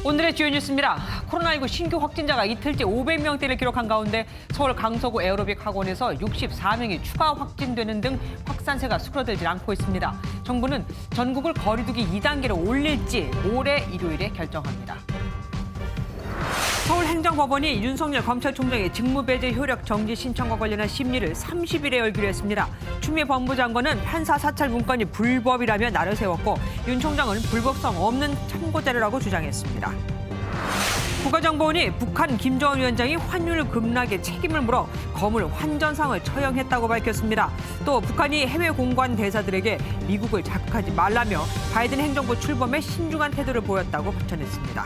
오늘의 주요 뉴스입니다. 코로나19 신규 확진자가 이틀째 500명대를 기록한 가운데 서울 강서구 에어로빅 학원에서 64명이 추가 확진되는 등 확산세가 수그러들지 않고 있습니다. 정부는 전국을 거리두기 2단계로 올릴지 올해 일요일에 결정합니다. 서울행정법원이 윤석열 검찰총장의 직무배제 효력 정지 신청과 관련한 심리를 30일에 열기로 했습니다. 추미애 법무장관은 판사 사찰 문건이 불법이라며 날을 세웠고 윤 총장은 불법성 없는 참고자료라고 주장했습니다. 국가정보원이 북한 김정은 위원장이 환율 급락에 책임을 물어 거물 환전상을 처형했다고 밝혔습니다. 또 북한이 해외 공관 대사들에게 미국을 자극하지 말라며 바이든 행정부 출범에 신중한 태도를 보였다고 전했습니다.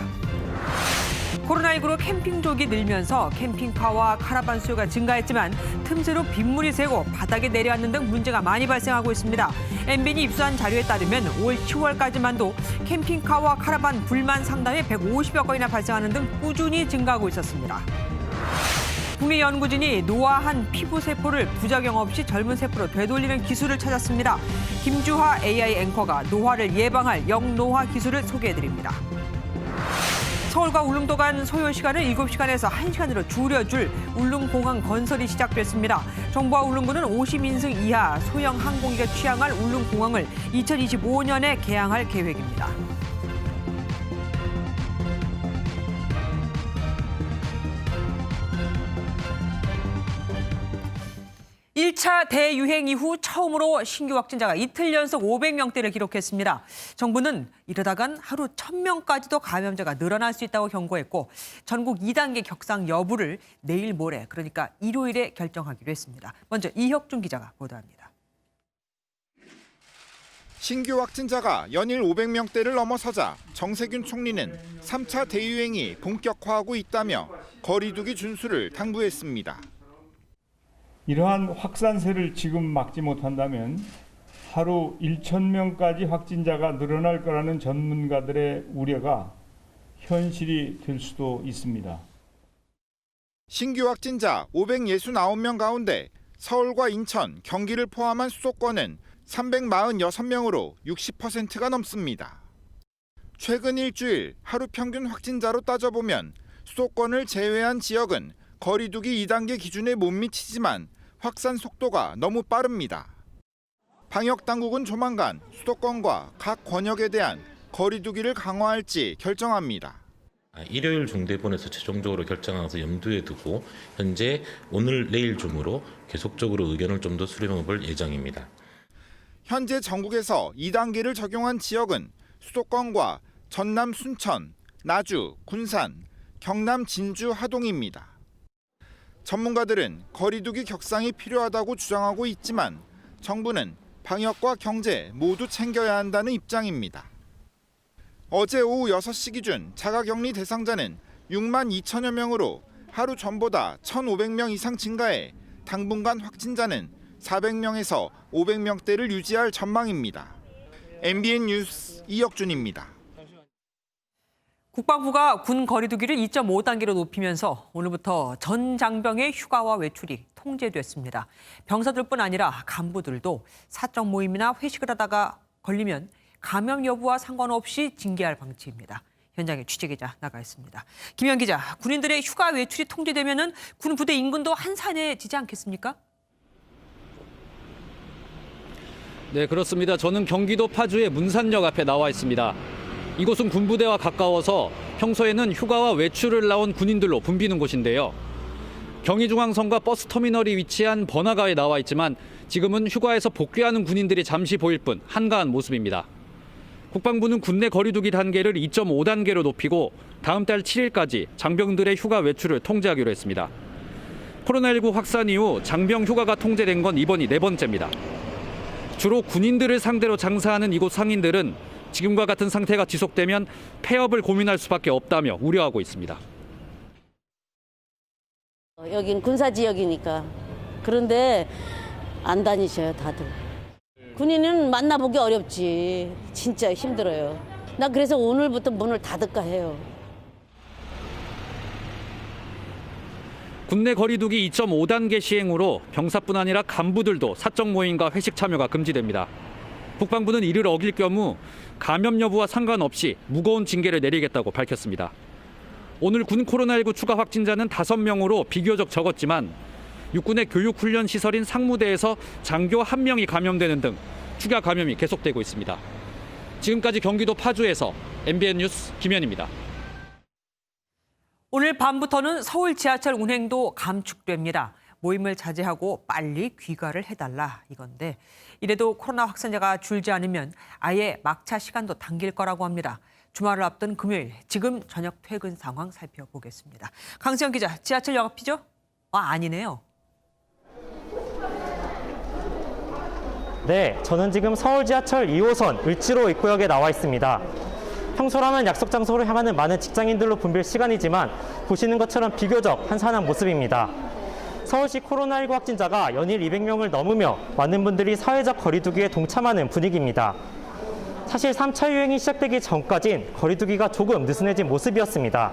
코로나19로 캠핑족이 늘면서 캠핑카와 카라반 수요가 증가했지만 틈새로 빗물이 새고 바닥에 내려앉는 등 문제가 많이 발생하고 있습니다. MBN이 입수한 자료에 따르면 올 10월까지만도 캠핑카와 카라반 불만 상담이 150여 건이나 발생하는 등 꾸준히 증가하고 있었습니다. 국립연구진이 노화한 피부 세포를 부작용 없이 젊은 세포로 되돌리는 기술을 찾았습니다. 김주하 AI 앵커가 노화를 예방할 영노화 기술을 소개해드립니다. 서울과 울릉도 간 소요 시간을 7시간에서 1시간으로 줄여줄 울릉공항 건설이 시작됐습니다. 정부와 울릉군은 50인승 이하 소형 항공기가 취항할 울릉공항을 2025년에 개항할 계획입니다. 1차 대유행 이후 처음으로 신규 확진자가 이틀 연속 500명대를 기록했습니다. 정부는 이러다간 하루 1000명까지도 감염자가 늘어날 수 있다고 경고했고 전국 2단계 격상 여부를 내일 모레 그러니까 일요일에 결정하기로 했습니다. 먼저 이혁준 기자가 보도합니다. 신규 확진자가 연일 500명대를 넘어서자 정세균 총리는 3차 대유행이 본격화하고 있다며 거리두기 준수를 당부했습니다. 이러한 확산세를 지금 막지 못한다면 하루 1,000명까지 확진자가 늘어날 거라는 전문가들의 우려가 현실이 될 수도 있습니다. 신규 확진자 569명 가운데 서울과 인천, 경기를 포함한 수도권은 346명으로 60%가 넘습니다. 최근 일주일 하루 평균 확진자로 따져보면 수도권을 제외한 지역은 거리두기 2단계 기준에 못 미치지만 확산 속도가 너무 빠릅니다. 방역당국은 조만간 수도권과 각 권역에 대한 거리두기를 강화할지 결정합니다. 일요일 중대본에서 최종적으로 결정해서 염두에 두고 현재 오늘 내일 중으로 계속적으로 의견을 좀 더 수렴해 볼 예정입니다. 현재 전국에서 2단계를 적용한 지역은 수도권과 전남 순천, 나주, 군산, 경남 진주, 하동입니다. 전문가들은 거리두기 격상이 필요하다고 주장하고 있지만 정부는 방역과 경제 모두 챙겨야 한다는 입장입니다. 어제 오후 6시 기준 자가격리 대상자는 6만 2천여 명으로 하루 전보다 1,500명 이상 증가해 당분간 확진자는 400명에서 500명대를 유지할 전망입니다. MBN 뉴스 이혁준입니다. 국방부가 군 거리두기를 2.5단계로 높이면서 오늘부터 전 장병의 휴가와 외출이 통제됐습니다. 병사들뿐 아니라 간부들도 사적 모임이나 회식을 하다가 걸리면 감염 여부와 상관없이 징계할 방침입니다. 현장에 취재기자 나가 있습니다. 김현 기자, 군인들의 휴가 외출이 통제되면 군 부대 인근도 한산해지지 않겠습니까? 네, 그렇습니다. 저는 경기도 파주의 문산역 앞에 나와 있습니다. 이곳은 군부대와 가까워서 평소에는 휴가와 외출을 나온 군인들로 붐비는 곳인데요. 경의중앙선과 버스터미널이 위치한 번화가에 나와 있지만 지금은 휴가에서 복귀하는 군인들이 잠시 보일 뿐 한가한 모습입니다. 국방부는 군내 거리두기 단계를 2.5단계로 높이고 다음 달 7일까지 장병들의 휴가 외출을 통제하기로 했습니다. 코로나19 확산 이후 장병 휴가가 통제된 건 이번이 4번째입니다. 주로 군인들을 상대로 장사하는 이곳 상인들은 지금과 같은 상태가 지속되면 폐업을 고민할 수밖에 없다며 우려하고 있습니다. 여긴 군사지역이니까. 그런데 안 다니셔요, 다들. 군인은 만나보기 어렵지. 진짜 힘들어요. 나 그래서 오늘부터 문을 닫을까 해요. 군내 거리두기 2.5단계 시행으로 병사뿐 아니라 간부들도 사적 모임과 회식 참여가 금지됩니다. 국방부는 이를 어길 경우 감염 여부와 상관없이 무거운 징계를 내리겠다고 밝혔습니다. 오늘 군 코로나19 추가 확진자는 5명으로 비교적 적었지만 육군의 교육훈련 시설인 상무대에서 장교 1명이 감염되는 등 추가 감염이 계속되고 있습니다. 지금까지 경기도 파주에서 MBN 뉴스 김현입니다. 오늘 밤부터는 서울 지하철 운행도 감축됩니다. 모임을 자제하고 빨리 귀가를 해달라 이건데 이래도 코로나 확산자가 줄지 않으면 아예 막차 시간도 당길 거라고 합니다. 주말을 앞둔 금요일 지금 저녁 퇴근 상황 살펴보겠습니다. 강수영 기자, 지하철 영업이죠? 아니네요. 네, 저는 지금 서울 지하철 2호선 을지로 입구역에 나와 있습니다. 평소라면 약속 장소로 향하는 많은 직장인들로 붐빌 시간이지만 보시는 것처럼 비교적 한산한 모습입니다. 서울시 코로나19 확진자가 연일 200명을 넘으며 많은 분들이 사회적 거리두기에 동참하는 분위기입니다. 사실 3차 유행이 시작되기 전까진 거리두기가 조금 느슨해진 모습이었습니다.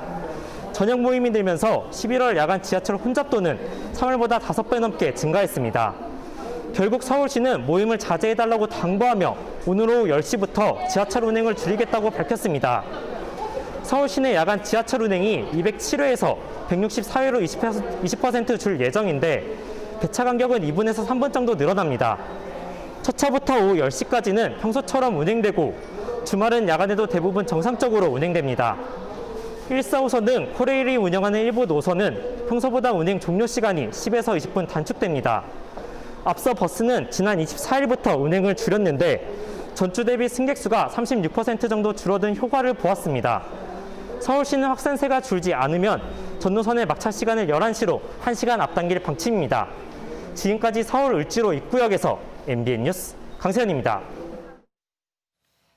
저녁 모임이 늘면서 11월 야간 지하철 혼잡도는 3월보다 5배 넘게 증가했습니다. 결국 서울시는 모임을 자제해달라고 당부하며 오늘 오후 10시부터 지하철 운행을 줄이겠다고 밝혔습니다. 서울시내 야간 지하철 운행이 207회에서 164회로 20% 줄 예정인데 배차 간격은 2분에서 3분 정도 늘어납니다. 첫 차부터 오후 10시까지는 평소처럼 운행되고 주말은 야간에도 대부분 정상적으로 운행됩니다. 1,4호선 등 코레일이 운영하는 일부 노선은 평소보다 운행 종료 시간이 10에서 20분 단축됩니다. 앞서 버스는 지난 24일부터 운행을 줄였는데 전주 대비 승객 수가 36% 정도 줄어든 효과를 보았습니다. 서울시는 확산세가 줄지 않으면 전 노선의 막차 시간을 11시로 1시간 앞당길 방침입니다. 지금까지 서울 을지로 입구역에서 MBN 뉴스 강세현입니다.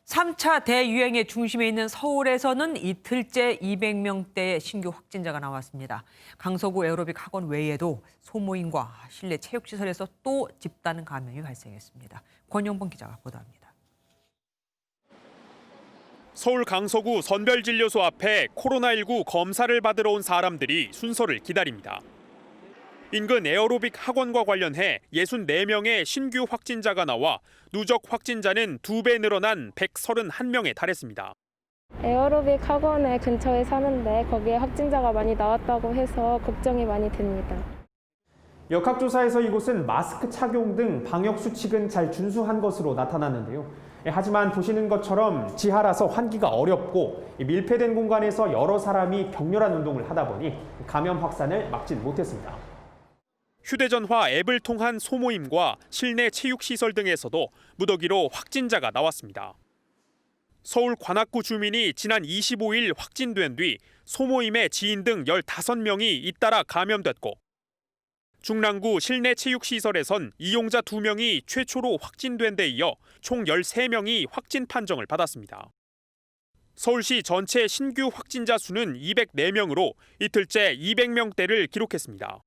3차 대유행의 중심에 있는 서울에서는 이틀째 200명대의 신규 확진자가 나왔습니다. 강서구 에어로빅 학원 외에도 소모임과 실내 체육시설에서 또 집단 감염이 발생했습니다. 권영범 기자가 보도합니다. 서울 강서구 선별진료소 앞에 코로나19 검사를 받으러 온 사람들이 순서를 기다립니다. 인근 에어로빅 학원과 관련해 64명의 신규 확진자가 나와 누적 확진자는 2배 늘어난 131명에 달했습니다. 에어로빅 학원에 근처에 사는데 거기에 확진자가 많이 나왔다고 해서 걱정이 많이 됩니다. 역학조사에서 이곳은 마스크 착용 등 방역 수칙은 잘 준수한 것으로 나타났는데요. 하지만 보시는 것처럼 지하라서 환기가 어렵고 밀폐된 공간에서 여러 사람이 격렬한 운동을 하다 보니 감염 확산을 막진 못했습니다. 휴대전화 앱을 통한 소모임과 실내 체육시설 등에서도 무더기로 확진자가 나왔습니다. 서울 관악구 주민이 지난 25일 확진된 뒤 소모임의 지인 등 15명이 잇따라 감염됐고 중랑구 실내 체육시설에선 이용자 2명이 최초로 확진된 데 이어 총 13명이 확진 판정을 받았습니다. 서울시 전체 신규 확진자 수는 204명으로 이틀째 200명대를 기록했습니다.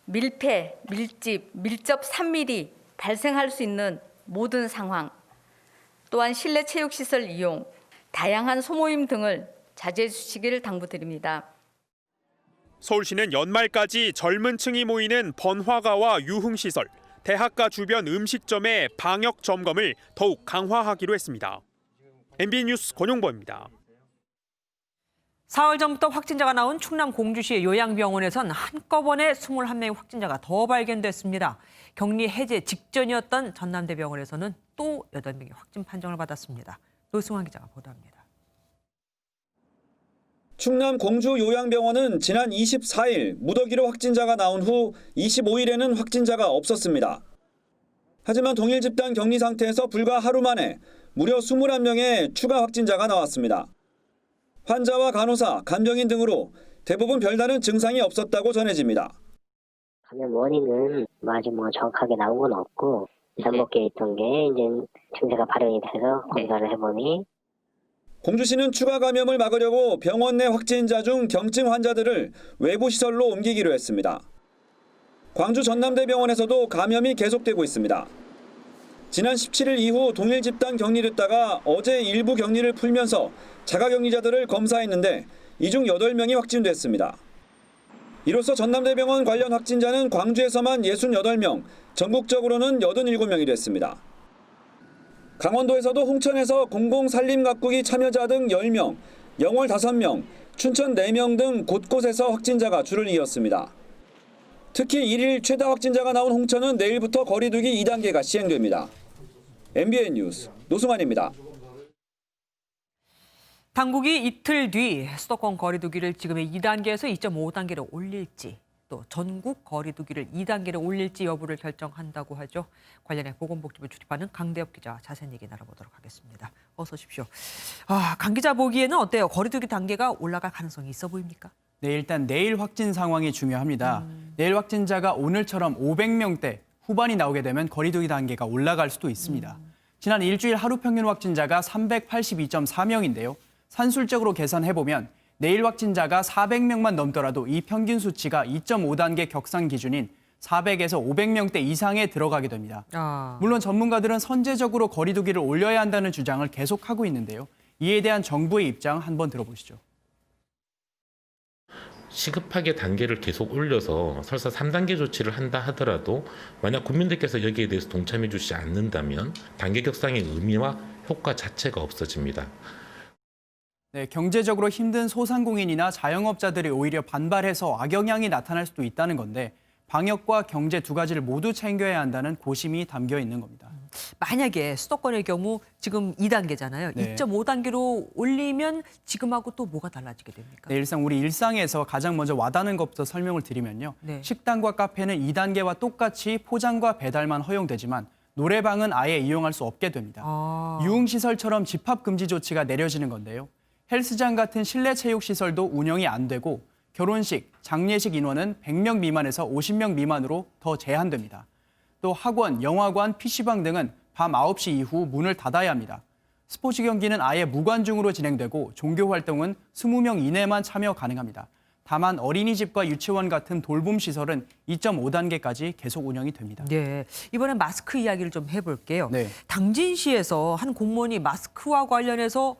밀폐, 밀집, 밀접 3mm 발생할 수 있는 모든 상황, 또한 실내 체육시설 이용, 다양한 소모임 등을 자제해 주시기를 당부드립니다. 서울시는 연말까지 젊은 층이 모이는 번화가와 유흥시설, 대학가 주변 음식점의 방역 점검을 더욱 강화하기로 했습니다. MBN 뉴스 권용범입니다. 4월 전부터 확진자가 나온 충남 공주시의 요양병원에선 한꺼번에 21명의 확진자가 더 발견됐습니다. 격리 해제 직전이었던 전남대병원에서는 또 8명의 확진 판정을 받았습니다. 노승환 기자가 보도합니다. 충남 공주 요양병원은 지난 24일 무더기로 확진자가 나온 후 25일에는 확진자가 없었습니다. 하지만 동일 집단 격리 상태에서 불과 하루 만에 무려 21명의 추가 확진자가 나왔습니다. 환자와 간호사, 간병인 등으로 대부분 별다른 증상이 없었다고 전해집니다. 감염 원인은 아직 정확하게 나온 건 없고 잠복기에 있던 게 이제 증세가 발현이 돼서 검사를 해보니 공주시는 추가 감염을 막으려고 병원 내 확진자 중 경증 환자들을 외부 시설로 옮기기로 했습니다. 광주 전남대병원에서도 감염이 계속되고 있습니다. 지난 17일 이후 동일 집단 격리됐다가 어제 일부 격리를 풀면서 자가격리자들을 검사했는데 이 중 8명이 확진됐습니다. 이로써 전남대병원 관련 확진자는 광주에서만 68명, 전국적으로는 87명이 됐습니다. 강원도에서도 홍천에서 공공산림가꾸기 참여자 등 10명, 영월 5명, 춘천 4명 등 곳곳에서 확진자가 줄을 이었습니다. 특히 1일 최다 확진자가 나온 홍천은 내일부터 거리두기 2단계가 시행됩니다. MBN 뉴스 노승환입니다. 당국이 이틀 뒤 수도권 거리두기를 지금의 2단계에서 2.5단계로 올릴지 또 전국 거리두기를 2단계로 올릴지 여부를 결정한다고 하죠. 관련해 보건복지부 출입하는 강대엽 기자와 자세한 얘기 나눠보도록 하겠습니다. 어서 오십시오. 강 기자 보기에는 어때요? 거리두기 단계가 올라갈 가능성이 있어 보입니까? 네, 일단 내일 확진 상황이 중요합니다. 내일 확진자가 오늘처럼 500명대 후반이 나오게 되면 거리두기 단계가 올라갈 수도 있습니다. 지난 일주일 하루 평균 확진자가 382.4명인데요. 산술적으로 계산해보면 내일 확진자가 400명만 넘더라도 이 평균 수치가 2.5단계 격상 기준인 400에서 500명대 이상에 들어가게 됩니다. 물론 전문가들은 선제적으로 거리두기를 올려야 한다는 주장을 계속하고 있는데요. 이에 대한 정부의 입장 한번 들어보시죠. 시급하게 단계를 계속 올려서 설사 3단계 조치를 한다 하더라도 만약 국민들께서 여기에 대해서 동참해 주시지 않는다면 단계 격상의 의미와 효과 자체가 없어집니다. 네, 경제적으로 힘든 소상공인이나 자영업자들이 오히려 반발해서 악영향이 나타날 수도 있다는 건데 방역과 경제 두 가지를 모두 챙겨야 한다는 고심이 담겨 있는 겁니다. 만약에 수도권의 경우 지금 2단계잖아요. 네. 2.5단계로 올리면 지금하고 또 뭐가 달라지게 됩니까? 네, 우리 일상에서 가장 먼저 와닿는 것부터 설명을 드리면요. 네. 식당과 카페는 2단계와 똑같이 포장과 배달만 허용되지만 노래방은 아예 이용할 수 없게 됩니다. 유흥시설처럼 집합금지 조치가 내려지는 건데요. 헬스장 같은 실내 체육시설도 운영이 안 되고 결혼식, 장례식 인원은 100명 미만에서 50명 미만으로 더 제한됩니다. 또 학원, 영화관, PC방 등은 밤 9시 이후 문을 닫아야 합니다. 스포츠 경기는 아예 무관중으로 진행되고 종교 활동은 20명 이내만 참여 가능합니다. 다만 어린이집과 유치원 같은 돌봄 시설은 2.5단계까지 계속 운영이 됩니다. 네, 이번엔 마스크 이야기를 좀 해볼게요. 네. 당진시에서 한 공무원이 마스크와 관련해서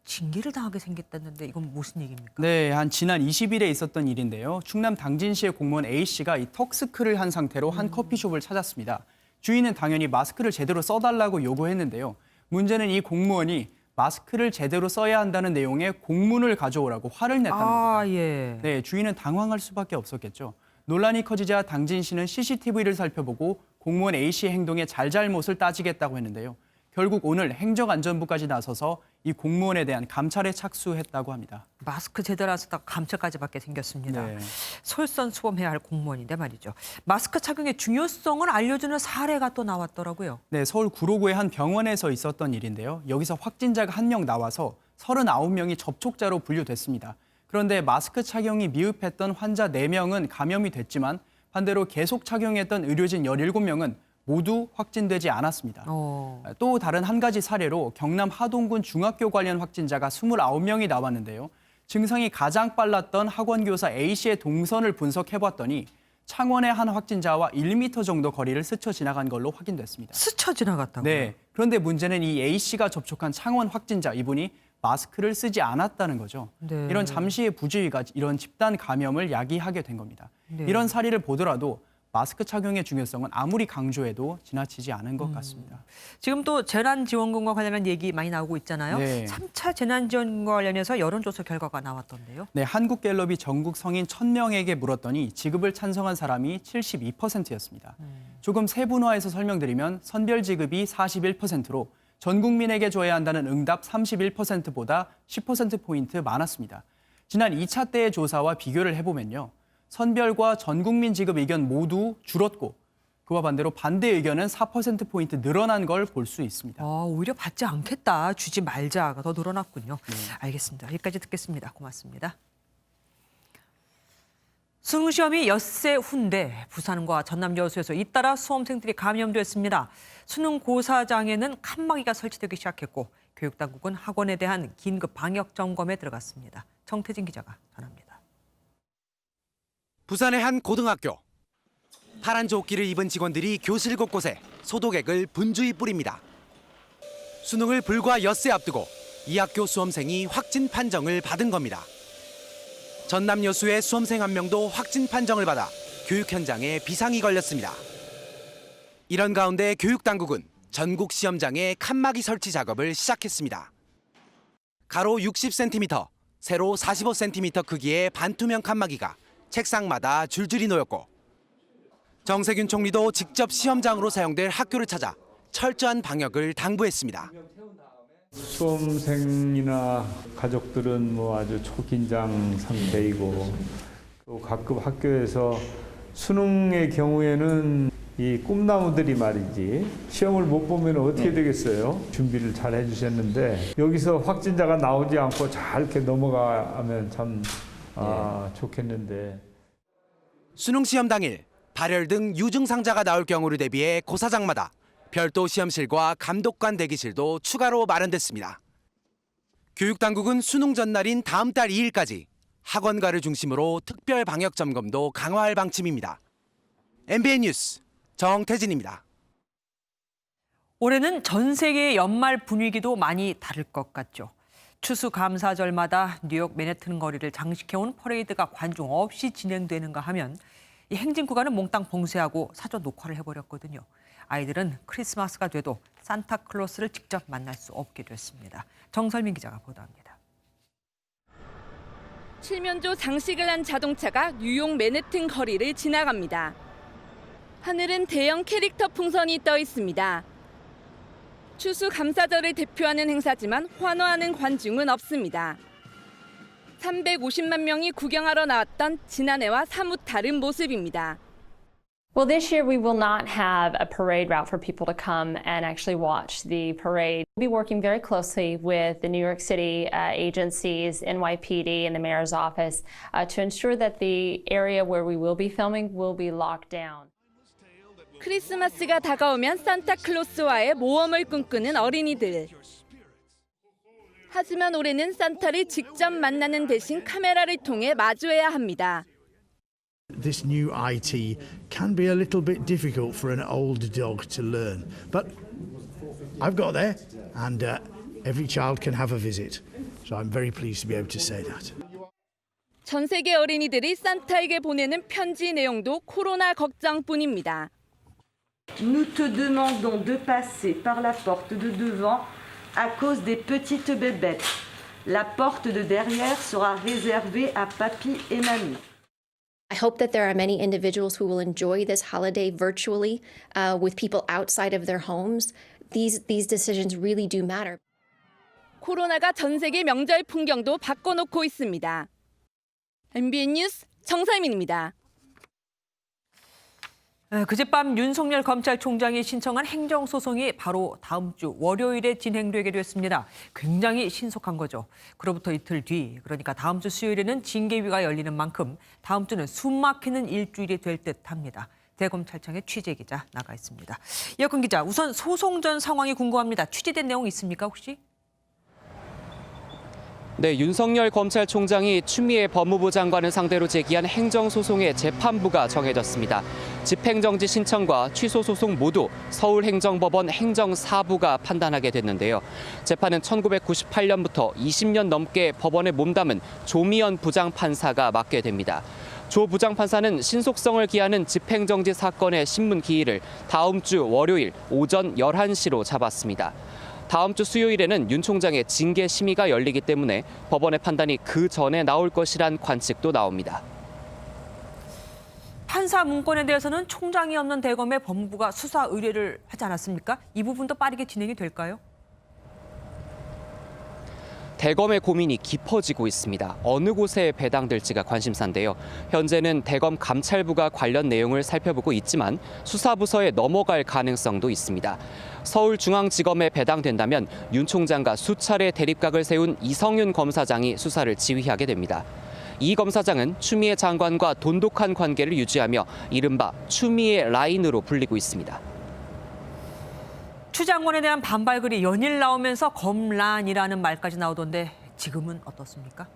징계를 당하게 생겼다는데 이건 무슨 얘기입니까? 네, 지난 20일에 있었던 일인데요. 충남 당진시의 공무원 A씨가 이 턱스크를 한 상태로 한 커피숍을 찾았습니다. 주인은 당연히 마스크를 제대로 써달라고 요구했는데요. 문제는 이 공무원이 마스크를 제대로 써야 한다는 내용의 공문을 가져오라고 화를 냈다는 겁니다. 예. 네, 주인은 당황할 수밖에 없었겠죠. 논란이 커지자 당진시는 CCTV를 살펴보고 공무원 A씨의 행동의 잘잘못을 따지겠다고 했는데요. 결국 오늘 행정안전부까지 나서서 이 공무원에 대한 감찰에 착수했다고 합니다. 마스크 제대로 안 쓰다가 감찰까지 받게 생겼습니다. 네. 솔선수범해야 할 공무원인데 말이죠. 마스크 착용의 중요성을 알려주는 사례가 또 나왔더라고요. 네, 서울 구로구의 한 병원에서 있었던 일인데요. 여기서 확진자가 1명 나와서 39명이 접촉자로 분류됐습니다. 그런데 마스크 착용이 미흡했던 환자 4명은 감염이 됐지만 반대로 계속 착용했던 의료진 17명은 모두 확진되지 않았습니다. 또 다른 한 가지 사례로 경남 하동군 중학교 관련 확진자가 29명이 나왔는데요. 증상이 가장 빨랐던 학원교사 A씨의 동선을 분석해봤더니 창원의 한 확진자와 1m 정도 거리를 스쳐 지나간 걸로 확인됐습니다. 스쳐 지나갔다고요? 네. 그런데 문제는 이 A씨가 접촉한 창원 확진자, 이분이 마스크를 쓰지 않았다는 거죠. 네. 이런 잠시의 부주의가 이런 집단 감염을 야기하게 된 겁니다. 네. 이런 사례를 보더라도 마스크 착용의 중요성은 아무리 강조해도 지나치지 않은 것 같습니다. 지금 또 재난지원금과 관련한 얘기 많이 나오고 있잖아요. 네. 3차 재난지원금과 관련해서 여론조사 결과가 나왔던데요. 네, 한국갤럽이 전국 성인 1000명에게 물었더니 지급을 찬성한 사람이 72%였습니다. 조금 세분화해서 설명드리면 선별 지급이 41%로 전 국민에게 줘야 한다는 응답 31%보다 10%포인트 많았습니다. 지난 2차 때의 조사와 비교를 해보면요. 선별과 전 국민 지급 의견 모두 줄었고 그와 반대로 반대 의견은 4%포인트 늘어난 걸 볼 수 있습니다. 오히려 받지 않겠다, 주지 말자가 더 늘어났군요. 알겠습니다. 여기까지 듣겠습니다. 고맙습니다. 수능시험이 엿새 후인데 부산과 전남 여수에서 잇따라 수험생들이 감염됐습니다. 수능 고사장에는 칸막이가 설치되기 시작했고 교육당국은 학원에 대한 긴급 방역 점검에 들어갔습니다. 정태진 기자가 전합니다. 부산의 한 고등학교. 파란 조끼를 입은 직원들이 교실 곳곳에 소독액을 분주히 뿌립니다. 수능을 불과 엿새 앞두고 이 학교 수험생이 확진 판정을 받은 겁니다. 전남 여수의 수험생 한 명도 확진 판정을 받아 교육 현장에 비상이 걸렸습니다. 이런 가운데 교육당국은 전국 시험장에 칸막이 설치 작업을 시작했습니다. 가로 60cm, 세로 45cm 크기의 반투명 칸막이가 책상마다 줄줄이 놓였고 정세균 총리도 직접 시험장으로 사용될 학교를 찾아 철저한 방역을 당부했습니다. 수험생이나 가족들은 뭐 아주 초긴장 상태이고 또 각급 학교에서 수능의 경우에는 이 꿈나무들이 말이지 시험을 못 보면 어떻게 되겠어요? 준비를 잘 해주셨는데 여기서 확진자가 나오지 않고 잘 이렇게 넘어가면 참 좋겠는데. 수능 시험 당일 발열 등 유증상자가 나올 경우를 대비해 고사장마다 별도 시험실과 감독관 대기실도 추가로 마련됐습니다. 교육당국은 수능 전날인 다음 달 2일까지 학원가를 중심으로 특별 방역 점검도 강화할 방침입니다. MBN 뉴스 정태진입니다. 올해는 전 세계의 연말 분위기도 많이 다를 것 같죠. 추수감사절마다 뉴욕 맨해튼 거리를 장식해온 퍼레이드가 관중 없이 진행되는가 하면 이 행진 구간은 몽땅 봉쇄하고 사전 녹화를 해버렸거든요. 아이들은 크리스마스가 돼도 산타클로스를 직접 만날 수 없게 됐습니다. 정설민 기자가 보도합니다. 칠면조 장식을 한 자동차가 뉴욕 맨해튼 거리를 지나갑니다. 하늘은 대형 캐릭터 풍선이 떠 있습니다. 추수감사절을 대표하는 행사지만 환호하는 관중은 없습니다. 350만 명이 구경하러 나왔던 지난해와 사뭇 다른 모습입니다. Well, this year we will not have a parade route for people to come and actually watch the parade. We'll be working very closely with the New York City agencies, NYPD, and the mayor's office to ensure that the area where we will be filming will be locked down. 크리스마스가 다가오면 산타클로스와의 모험을 꿈꾸는 어린이들. 하지만 올해는 산타를 직접 만나는 대신 카메라를 통해 마주해야 합니다. This new IT can be a little bit difficult for an older dog to learn, but I've got there, and every child can have a visit. So I'm very pleased to be able to say that. 전 세계 어린이들이 산타에게 보내는 편지 내용도 코로나 걱정뿐입니다. Nous te demandons de passer par la porte de devant à cause des petites bébêtes. La porte de derrière sera réservée à papy et mamie. I hope that there are many individuals who will enjoy this holiday virtually with people outside of their homes. These decisions really do matter. 코로나가 전 세계 명절 풍경도 바꿔놓고 있습니다. MBN 뉴스 정설민입니다. 그젯밤 윤석열 검찰총장이 신청한 행정소송이 바로 다음 주 월요일에 진행되게 됐습니다. 굉장히 신속한 거죠. 그로부터 이틀 뒤, 그러니까 다음 주 수요일에는 징계위가 열리는 만큼 다음 주는 숨막히는 일주일이 될 듯합니다. 대검찰청의 취재기자 나가 있습니다. 이혁근 기자, 우선 소송 전 상황이 궁금합니다. 취재된 내용 있습니까 혹시? 네, 윤석열 검찰총장이 추미애 법무부 장관을 상대로 제기한 행정소송의 재판부가 정해졌습니다. 집행정지 신청과 취소 소송 모두 서울행정법원 행정사부가 판단하게 됐는데요. 재판은 1998년부터 20년 넘게 법원에 몸담은 조미연 부장판사가 맡게 됩니다. 조 부장판사는 신속성을 기하는 집행정지 사건의 신문 기일을 다음 주 월요일 오전 11시로 잡았습니다. 다음 주 수요일에는 윤 총장의 징계 심의가 열리기 때문에 법원의 판단이 그 전에 나올 것이란 관측도 나옵니다. 판사 문건에 대해서는 총장이 없는 대검에 법무부가 수사 의뢰를 하지 않았습니까? 이 부분도 빠르게 진행이 될까요? 대검의 고민이 깊어지고 있습니다. 어느 곳에 배당될지가 관심사인데요. 현재는 대검 감찰부가 관련 내용을 살펴보고 있지만 수사부서에 넘어갈 가능성도 있습니다. 서울중앙지검에 배당된다면 윤 총장과 수차례 대립각을 세운 이성윤 검사장이 수사를 지휘하게 됩니다. 이 검사장은 추미애 장관과 돈독한 관계를 유지하며 이른바 추미애 라인으로 불리고 있습니다. 추 장관에 대한 반발글이 연일 나오면서 검란이라는 말까지 나오던데 지금은 어떻습니까?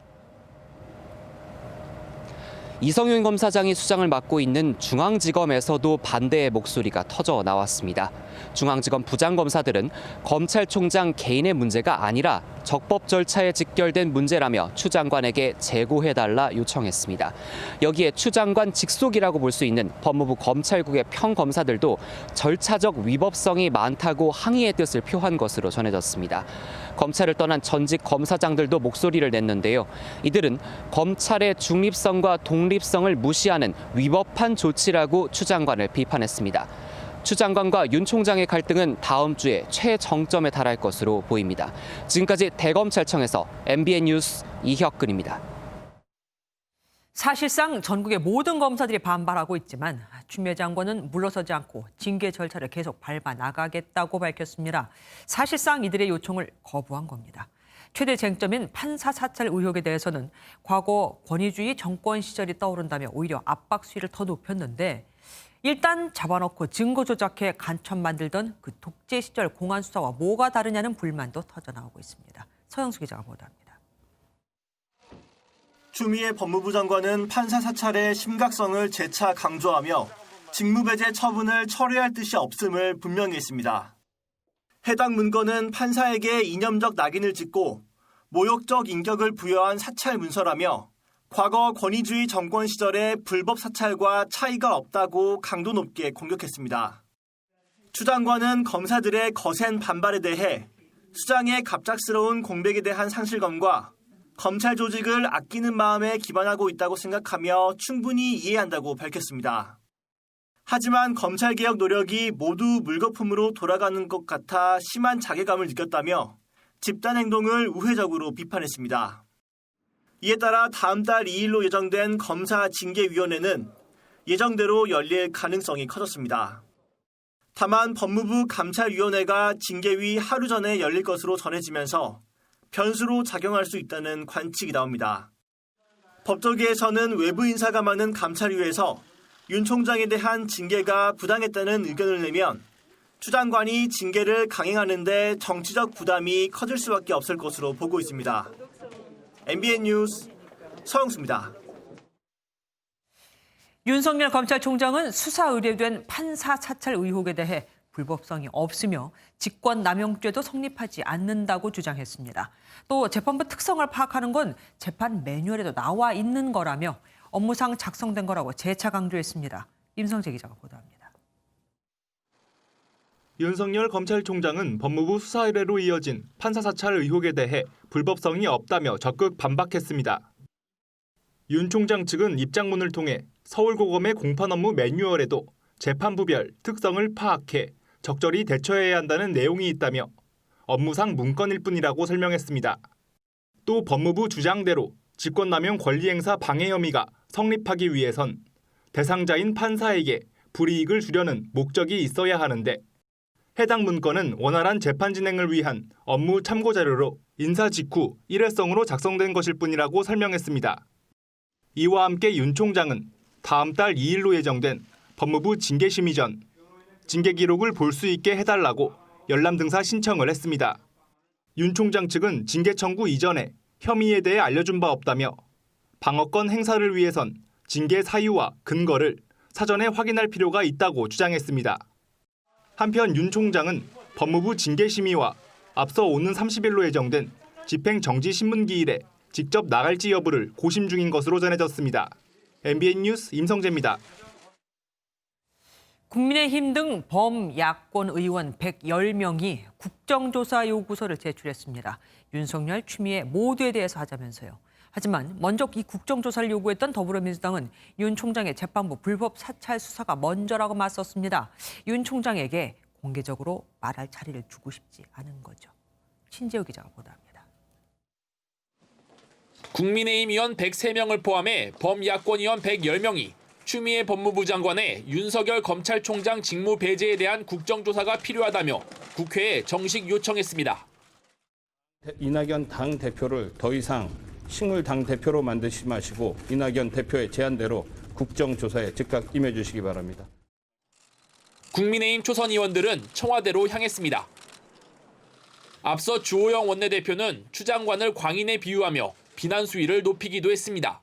이성윤 검사장이 수장을 맡고 있는 중앙지검에서도 반대의 목소리가 터져 나왔습니다. 중앙지검 부장검사들은 검찰총장 개인의 문제가 아니라 적법 절차에 직결된 문제라며 추 장관에게 재고해달라 요청했습니다. 여기에 추 장관 직속이라고 볼 수 있는 법무부 검찰국의 평검사들도 절차적 위법성이 많다고 항의의 뜻을 표한 것으로 전해졌습니다. 검찰을 떠난 전직 검사장들도 목소리를 냈는데요. 이들은 검찰의 중립성과 독립성을 무시하는 위법한 조치라고 추 장관을 비판했습니다. 추 장관과 윤 총장의 갈등은 다음 주에 최정점에 달할 것으로 보입니다. 지금까지 대검찰청에서 MBN 뉴스 이혁근입니다. 사실상 전국의 모든 검사들이 반발하고 있지만 추미애 장관은 물러서지 않고 징계 절차를 계속 밟아 나가겠다고 밝혔습니다. 사실상 이들의 요청을 거부한 겁니다. 최대 쟁점인 판사 사찰 의혹에 대해서는 과거 권위주의 정권 시절이 떠오른다며 오히려 압박 수위를 더 높였는데 일단 잡아놓고 증거 조작해 간첩 만들던 그 독재 시절 공안 수사와 뭐가 다르냐는 불만도 터져나오고 있습니다. 서영수 기자가 보도합니다. 추미애 법무부 장관은 판사 사찰의 심각성을 재차 강조하며 직무배제 처분을 철회할 뜻이 없음을 분명히 했습니다. 해당 문건은 판사에게 이념적 낙인을 찍고 모욕적 인격을 부여한 사찰 문서라며 과거 권위주의 정권 시절의 불법 사찰과 차이가 없다고 강도 높게 공격했습니다. 추 장관은 검사들의 거센 반발에 대해 수장의 갑작스러운 공백에 대한 상실감과 검찰 조직을 아끼는 마음에 기반하고 있다고 생각하며 충분히 이해한다고 밝혔습니다. 하지만 검찰개혁 노력이 모두 물거품으로 돌아가는 것 같아 심한 자괴감을 느꼈다며 집단 행동을 우회적으로 비판했습니다. 이에 따라 다음 달 2일로 예정된 검사징계위원회는 예정대로 열릴 가능성이 커졌습니다. 다만 법무부 감찰위원회가 징계위 하루 전에 열릴 것으로 전해지면서 변수로 작용할 수 있다는 관측이 나옵니다. 법조계에서는 외부 인사가 많은 감찰위에서 윤 총장에 대한 징계가 부당했다는 의견을 내면 추 장관이 징계를 강행하는 데 정치적 부담이 커질 수밖에 없을 것으로 보고 있습니다. MBN 뉴스 서영수입니다. 윤석열 검찰총장은 수사 의뢰된 판사 사찰 의혹에 대해 불법성이 없으며 직권남용죄도 성립하지 않는다고 주장했습니다. 또 재판부 특성을 파악하는 건 재판 매뉴얼에도 나와 있는 거라며 업무상 작성된 거라고 재차 강조했습니다. 임성재 기자가 보도합니다. 윤석열 검찰총장은 법무부 수사 의뢰로 이어진 판사 사찰 의혹에 대해 불법성이 없다며 적극 반박했습니다. 윤 총장 측은 입장문을 통해 서울고검의 공판 업무 매뉴얼에도 재판부별 특성을 파악해 적절히 대처해야 한다는 내용이 있다며 업무상 문건일 뿐이라고 설명했습니다. 또 법무부 주장대로 직권남용 권리행사 방해 혐의가 성립하기 위해선 대상자인 판사에게 불이익을 주려는 목적이 있어야 하는데 해당 문건은 원활한 재판 진행을 위한 업무 참고 자료로 인사 직후 일회성으로 작성된 것일 뿐이라고 설명했습니다. 이와 함께 윤 총장은 다음 달 2일로 예정된 법무부 징계심의 전 징계 기록을 볼 수 있게 해달라고 열람 등사 신청을 했습니다. 윤 총장 측은 징계 청구 이전에 혐의에 대해 알려준 바 없다며 방어권 행사를 위해선 징계 사유와 근거를 사전에 확인할 필요가 있다고 주장했습니다. 한편 윤 총장은 법무부 징계심의와 앞서 오는 30일로 예정된 집행정지신문기일에 직접 나갈지 여부를 고심 중인 것으로 전해졌습니다. MBN 뉴스 임성재입니다. 국민의힘 등 범야권 의원 110명이 국정조사 요구서를 제출했습니다. 윤석열, 추미애 모두에 대해서 하자면서요. 하지만 먼저 이 국정조사를 요구했던 더불어민주당은 윤 총장의 재판부 불법 사찰 수사가 먼저라고 맞섰습니다. 윤 총장에게 공개적으로 말할 자리를 주고 싶지 않은 거죠. 신재우 기자가 보도합니다. 국민의힘 의원 103명을 포함해 범야권 의원 110명이 추미애 법무부 장관의 윤석열 검찰총장 직무 배제에 대한 국정조사가 필요하다며 국회에 정식 요청했습니다. 이낙연 당대표를 더 이상 식물 당대표로 만드지 마시고 이낙연 대표의 제안대로 국정조사에 즉각 임해주시기 바랍니다. 국민의힘 초선 의원들은 청와대로 향했습니다. 앞서 주호영 원내대표는 추 장관을 광인에 비유하며 비난 수위를 높이기도 했습니다.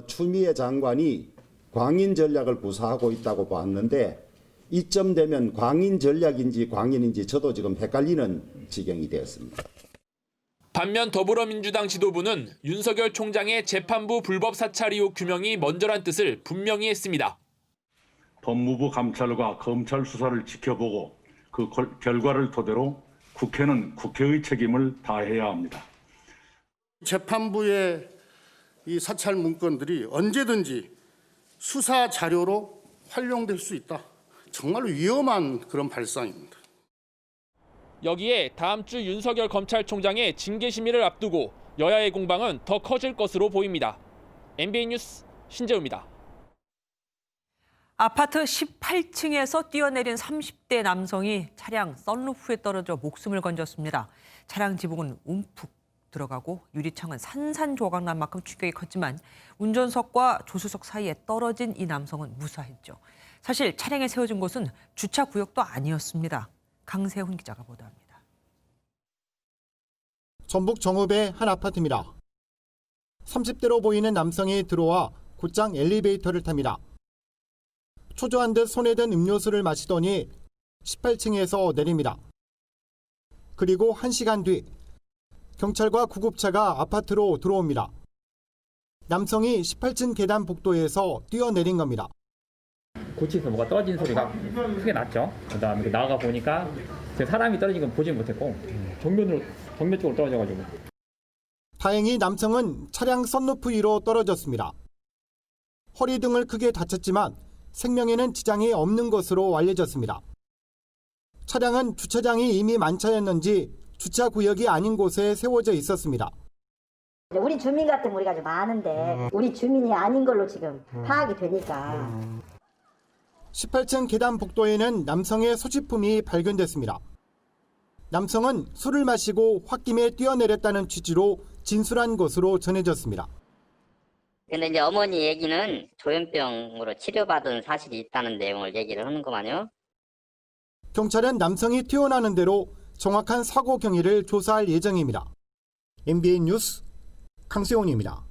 추미애 장관이 광인 전략을 구사하고 있다고 봤는데 이쯤 되면 광인 전략인지 광인인지 저도 지금 헷갈리는 지경이 되었습니다. 반면 더불어민주당 지도부는 윤석열 총장의 재판부 불법 사찰 의혹 규명이 먼저란 뜻을 분명히 했습니다. 법무부 감찰과 검찰 수사를 지켜보고 그 결과를 토대로 국회는 국회의 책임을 다해야 합니다. 재판부의 이 사찰 문건들이 언제든지 수사 자료로 활용될 수 있다. 정말로 위험한 그런 발상입니다. 여기에 다음 주 윤석열 검찰총장의 징계 심의를 앞두고 여야의 공방은 더 커질 것으로 보입니다. MBN 뉴스 신재우입니다. 아파트 18층에서 뛰어내린 30대 남성이 차량 썬루프에 떨어져 목숨을 건졌습니다. 차량 지붕은 움푹 들어가고 유리창은 산산조각 난 만큼 충격이 컸지만 운전석과 조수석 사이에 떨어진 이 남성은 무사했죠. 사실 차량에 세워진 곳은 주차 구역도 아니었습니다. 강세훈 기자가 보도합니다. 전북 정읍의 한 아파트입니다. 30대로 보이는 남성이 들어와 곧장 엘리베이터를 탑니다. 초조한 듯 손에 든 음료수를 마시더니 18층에서 내립니다. 그리고 1시간 뒤 경찰과 구급차가 아파트로 들어옵니다. 남성이 18층 계단 복도에서 뛰어내린 겁니다. 고치에서 뭐가 떨어진 소리가 크게 났죠. 그다음에 나가 보니까 사람이 떨어진 건 보지 못했고 정면 쪽으로 떨어져가지고. 다행히 남성은 차량 썬루프 위로 떨어졌습니다. 허리 등을 크게 다쳤지만 생명에는 지장이 없는 것으로 알려졌습니다. 차량은 주차장이 이미 만차였는지 주차 구역이 아닌 곳에 세워져 있었습니다. 우리 주민 같은 우리가 좀 많은데 우리 주민이 아닌 걸로 지금 파악이 되니까. 18층 계단 복도에는 남성의 소지품이 발견됐습니다. 남성은 술을 마시고 홧김에 뛰어내렸다는 취지로 진술한 것으로 전해졌습니다. 근데 이제 어머니 얘기는 조현병으로 치료받은 사실이 있다는 내용을 얘기를 하는 거만요. 경찰은 남성이 퇴원하는 대로 정확한 사고 경위를 조사할 예정입니다. MBN 뉴스 강세훈입니다.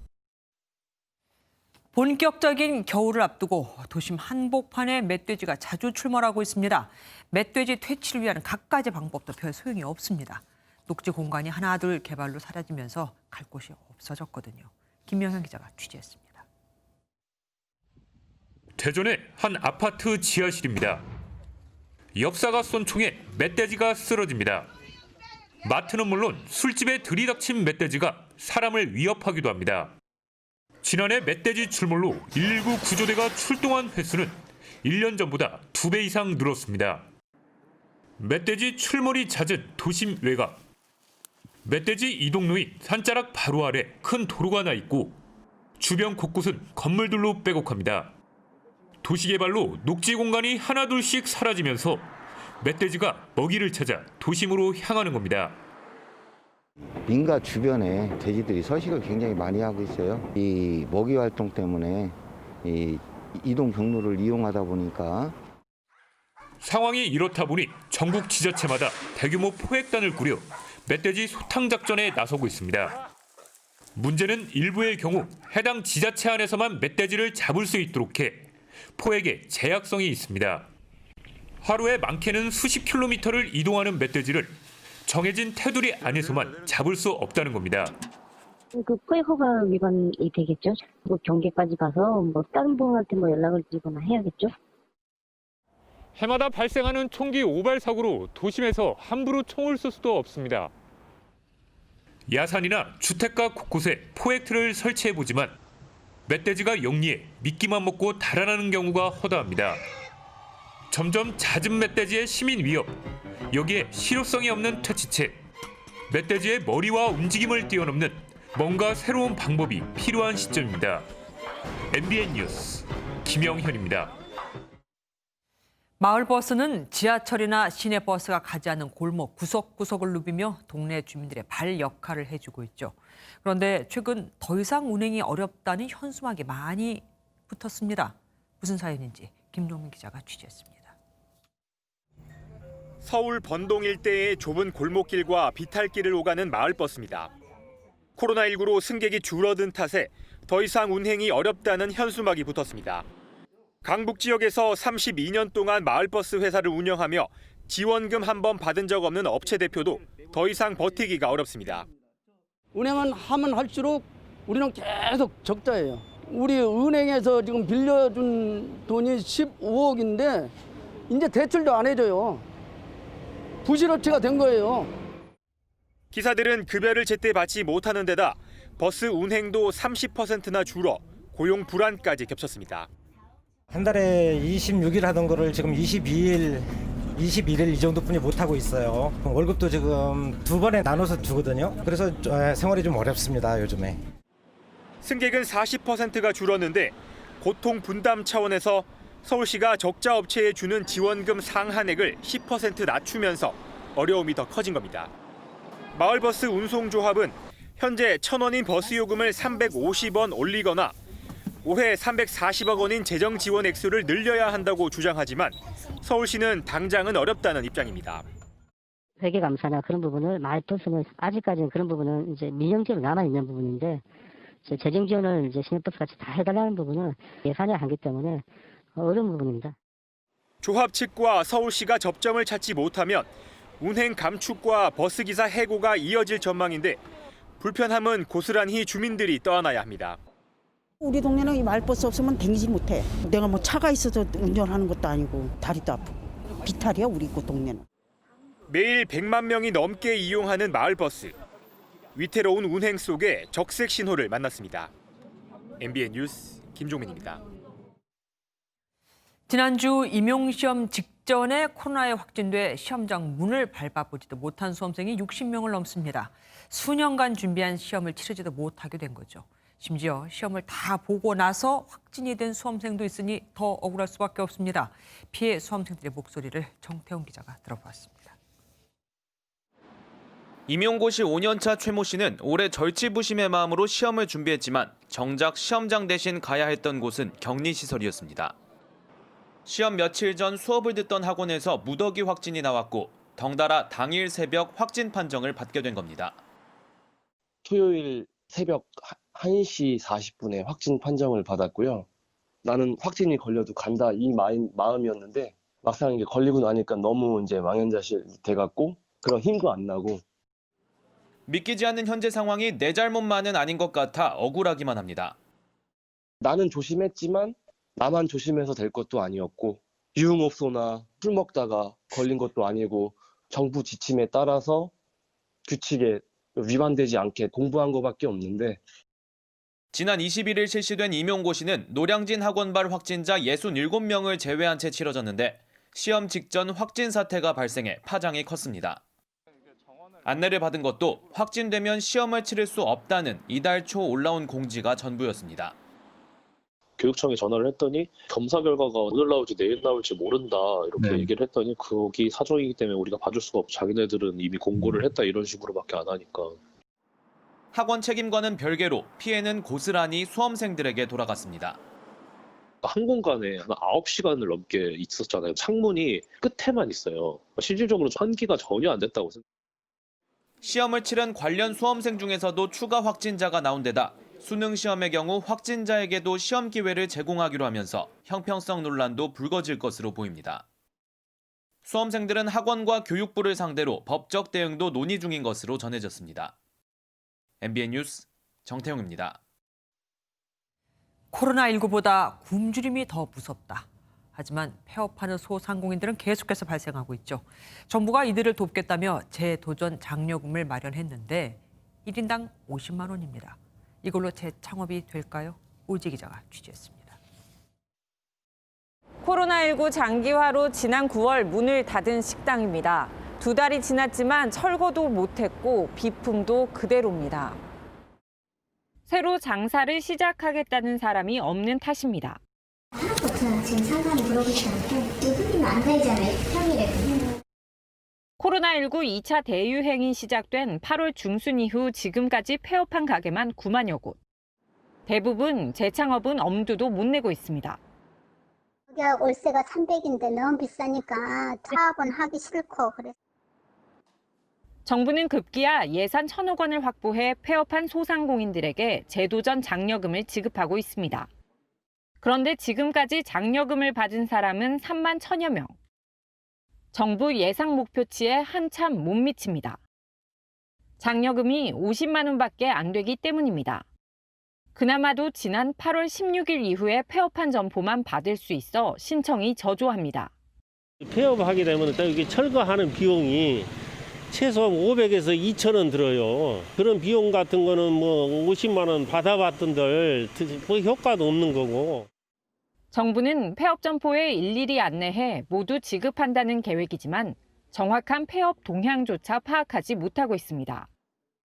본격적인 겨울을 앞두고 도심 한복판에 멧돼지가 자주 출몰하고 있습니다. 멧돼지 퇴치를 위한 갖가지 방법도 별 소용이 없습니다. 녹지 공간이 하나둘 개발로 사라지면서 갈 곳이 없어졌거든요. 김명현 기자가 취재했습니다. 대전의 한 아파트 지하실입니다. 엽사가 쏜 총에 멧돼지가 쓰러집니다. 마트는 물론 술집에 들이닥친 멧돼지가 사람을 위협하기도 합니다. 지난해 멧돼지 출몰로 119 구조대가 출동한 횟수는 1년 전보다 2배 이상 늘었습니다. 멧돼지 출몰이 잦은 도심 외곽. 멧돼지 이동로인 산자락 바로 아래 큰 도로가 나 있고 주변 곳곳은 건물들로 빼곡합니다. 도시개발로 녹지 공간이 하나둘씩 사라지면서 멧돼지가 먹이를 찾아 도심으로 향하는 겁니다. 민가 주변에 돼지들이 서식을 굉장히 많이 하고 있어요. 이 먹이 활동 때문에 이 이동 경로를 이용하다 보니까 상황이 이렇다 보니 전국 지자체마다 대규모 포획단을 꾸려 멧돼지 소탕 작전에 나서고 있습니다. 문제는 일부의 경우 해당 지자체 안에서만 멧돼지를 잡을 수 있도록 해 포획에 제약성이 있습니다. 하루에 많게는 수십 킬로미터를 이동하는 멧돼지를 정해진 테두리 안에서만 잡을 수 없다는 겁니다. 그 포획 허가 위반이 되겠죠. 뭐 경계까지 가서 뭐 다른 분한테 뭐 연락을 드리거나 해야겠죠. 해마다 발생하는 총기 오발 사고로 도심에서 함부로 총을 쏠 수도 없습니다. 야산이나 주택가 곳곳에 포획틀을 설치해보지만 멧돼지가 영리해 미끼만 먹고 달아나는 경우가 허다합니다. 점점 잦은 멧돼지의 시민 위협, 여기에 실효성이 없는 퇴치체, 멧돼지의 머리와 움직임을 뛰어넘는 뭔가 새로운 방법이 필요한 시점입니다. MBN 뉴스 김영현입니다. 마을버스는 지하철이나 시내버스가 가지 않는 골목 구석구석을 누비며 동네 주민들의 발 역할을 해주고 있죠. 그런데 최근 더 이상 운행이 어렵다는 현수막이 많이 붙었습니다. 무슨 사연인지 김종민 기자가 취재했습니다. 서울 번동 일대의 좁은 골목길과 비탈길을 오가는 마을버스입니다. 코로나19로 승객이 줄어든 탓에 더 이상 운행이 어렵다는 현수막이 붙었습니다. 강북 지역에서 32년 동안 마을버스 회사를 운영하며 지원금 한 번 받은 적 없는 업체 대표도 더 이상 버티기가 어렵습니다. 운행은 하면 할수록 우리는 계속 적자예요. 우리 은행에서 지금 빌려준 돈이 15억인데 이제 대출도 안 해줘요. 부실업체가 된 거예요. 기사들은 급여를 제때 받지 못하는 데다 버스 운행도 30%나 줄어 고용 불안까지 겹쳤습니다. 한 달에 26일 하던 거를 지금 22일 이 정도뿐이 못하고 있어요. 월급도 지금 2번에 나눠서 주거든요. 그래서 생활이 좀 어렵습니다, 요즘에. 승객은 40%가 줄었는데 고통 분담 차원에서 서울시가 적자 업체에 주는 지원금 상한액을 10% 낮추면서 어려움이 더 커진 겁니다. 마을버스 운송조합은 현재 1,000원인 버스 요금을 350원 올리거나 올해 340억 원인 재정 지원 액수를 늘려야 한다고 주장하지만 서울시는 당장은 어렵다는 입장입니다. 회계감사나 그런 부분을 마을버스는 아직까지는 그런 부분은 이제 민영지로 남아 있는 부분인데 재정 지원을 이제 시내버스 같이 다 해달라는 부분은 예산의 한계 때문에 어려운 부분입니다. 조합 측과 서울시가 접점을 찾지 못하면 운행 감축과 버스기사 해고가 이어질 전망인데 불편함은 고스란히 주민들이 떠안아야 합니다. 우리 동네는 이 마을버스 없으면 다니지 못해. 내가 뭐 차가 있어서 운전하는 것도 아니고 다리도 아프고 비탈이야 우리 그 동네는. 매일 100만 명이 넘게 이용하는 마을버스. 위태로운 운행 속에 적색 신호를 만났습니다. MBN 뉴스 김종민입니다. 지난주 임용시험 직전에 코로나에 확진돼 시험장 문을 밟아보지도 못한 수험생이 60명을 넘습니다. 수년간 준비한 시험을 치르지도 못하게 된 거죠. 심지어 시험을 다 보고 나서 확진이 된 수험생도 있으니 더 억울할 수밖에 없습니다. 피해 수험생들의 목소리를 정태훈 기자가 들어봤습니다. 임용고시 5년차 최모 씨는 올해 절치부심의 마음으로 시험을 준비했지만 정작 시험장 대신 가야 했던 곳은 격리시설이었습니다. 시험 며칠 전 수업을 듣던 학원에서 무더기 확진이 나왔고 덩달아 당일 새벽 확진 판정을 받게 된 겁니다. 토요일 새벽 1시 40분에 확진 판정을 받았고요. 나는 확진이 걸려도 간다 이 마음이었는데 막상 이게 걸리고 나니까 너무 이제 망연자실 돼갖고 그런 힘도 안 나고. 믿기지 않는 현재 상황이 내 잘못만은 아닌 것 같아 억울하기만 합니다. 나는 조심했지만 나만 조심해서 될 것도 아니었고 유흥업소나 술 먹다가 걸린 것도 아니고 정부 지침에 따라서 규칙에 위반되지 않게 공부한 것밖에 없는데 지난 21일 실시된 임용고시는 노량진 학원발 확진자 67명을 제외한 채 치러졌는데 시험 직전 확진 사태가 발생해 파장이 컸습니다. 안내를 받은 것도 확진되면 시험을 치를 수 없다는 이달 초 올라온 공지가 전부였습니다. 교육청에 전화를 했더니 검사 결과가 오늘 나올지 내일 나올지 모른다 이렇게 얘기를 했더니 거기 사정이기 때문에 우리가 봐줄 수가 없고 자기네들은 이미 공고를 했다 이런 식으로밖에 안 하니까. 학원 책임과는 별개로 피해는 고스란히 수험생들에게 돌아갔습니다. 한 공간에 한 9시간을 넘게 있었잖아요. 창문이 끝에만 있어요. 실질적으로 환기가 전혀 안 됐다고 생각해요. 시험을 치른 관련 수험생 중에서도 추가 확진자가 나온 데다 수능 시험의 경우 확진자에게도 시험 기회를 제공하기로 하면서 형평성 논란도 불거질 것으로 보입니다. 수험생들은 학원과 교육부를 상대로 법적 대응도 논의 중인 것으로 전해졌습니다. MBN 뉴스 정태웅입니다. 코로나19보다 굶주림이 더 무섭다. 하지만 폐업하는 소상공인들은 계속해서 발생하고 있죠. 정부가 이들을 돕겠다며 재도전 장려금을 마련했는데 1인당 50만 원입니다. 이걸로 재창업이 될까요? 오지 기자가 취재했습니다. 코로나19 장기화로 지난 9월 문을 닫은 식당입니다. 2달이 지났지만 철거도 못했고 비품도 그대로입니다. 새로 장사를 시작하겠다는 사람이 없는 탓입니다. 하나도 지금 상관이 들어오지 않고 누구는 안 살잖아요. 평일에. 코로나19 2차 대유행이 시작된 8월 중순 이후 지금까지 폐업한 가게만 9만여 곳. 대부분 재창업은 엄두도 못 내고 있습니다. 여기가 월세가 300인데 너무 비싸니까 창업은 하기 싫고 그래서. 정부는 급기야 예산 1,000억 원을 확보해 폐업한 소상공인들에게 재도전 장려금을 지급하고 있습니다. 그런데 지금까지 장려금을 받은 사람은 3만 1,000여 명. 정부 예상 목표치에 한참 못 미칩니다. 장려금이 50만 원밖에 안 되기 때문입니다. 그나마도 지난 8월 16일 이후에 폐업한 점포만 받을 수 있어 신청이 저조합니다. 폐업하게 되면 이게 철거하는 비용이 최소한 500에서 2,000원 들어요. 그런 비용 같은 거는 뭐 50만 원 받아봤던들 뭐 효과도 없는 거고. 정부는 폐업 점포에 일일이 안내해 모두 지급한다는 계획이지만 정확한 폐업 동향조차 파악하지 못하고 있습니다.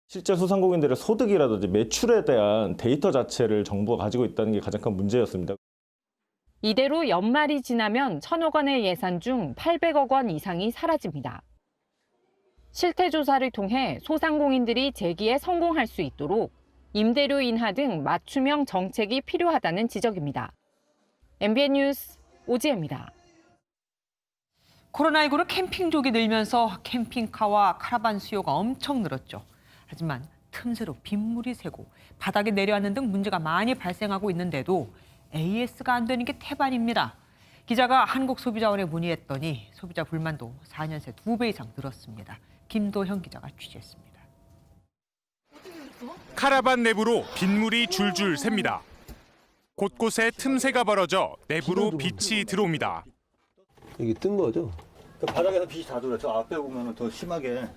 실제 소상공인들의 소득이라든지 매출에 대한 데이터 자체를 정부가 가지고 있다는 게 가장 큰 문제였습니다. 이대로 연말이 지나면 1,000억 원의 예산 중 800억 원 이상이 사라집니다. 실태조사를 통해 소상공인들이 재기에 성공할 수 있도록 임대료 인하 등 맞춤형 정책이 필요하다는 지적입니다. MBN 뉴스 오지혜입니다. 코로나19로 캠핑족이 늘면서 캠핑카와 카라반 수요가 엄청 늘었죠. 하지만 틈새로 빗물이 새고 바닥에 내려앉는 등 문제가 많이 발생하고 있는데도 AS가 안 되는 게 태반입니다. 기자가 한국소비자원에 문의했더니 소비자 불만도 4년 새 2배 이상 늘었습니다. 김도형 기자가 취재했습니다. 카라반 내부로 빗물이 줄줄 샙니다. 곳곳에 틈새가 벌어져 내부로 빛이 들어옵니다. 여기 뜬 거죠? 바닥에서 빛이 다 돌아요. 저 앞에 보면 더 심하게.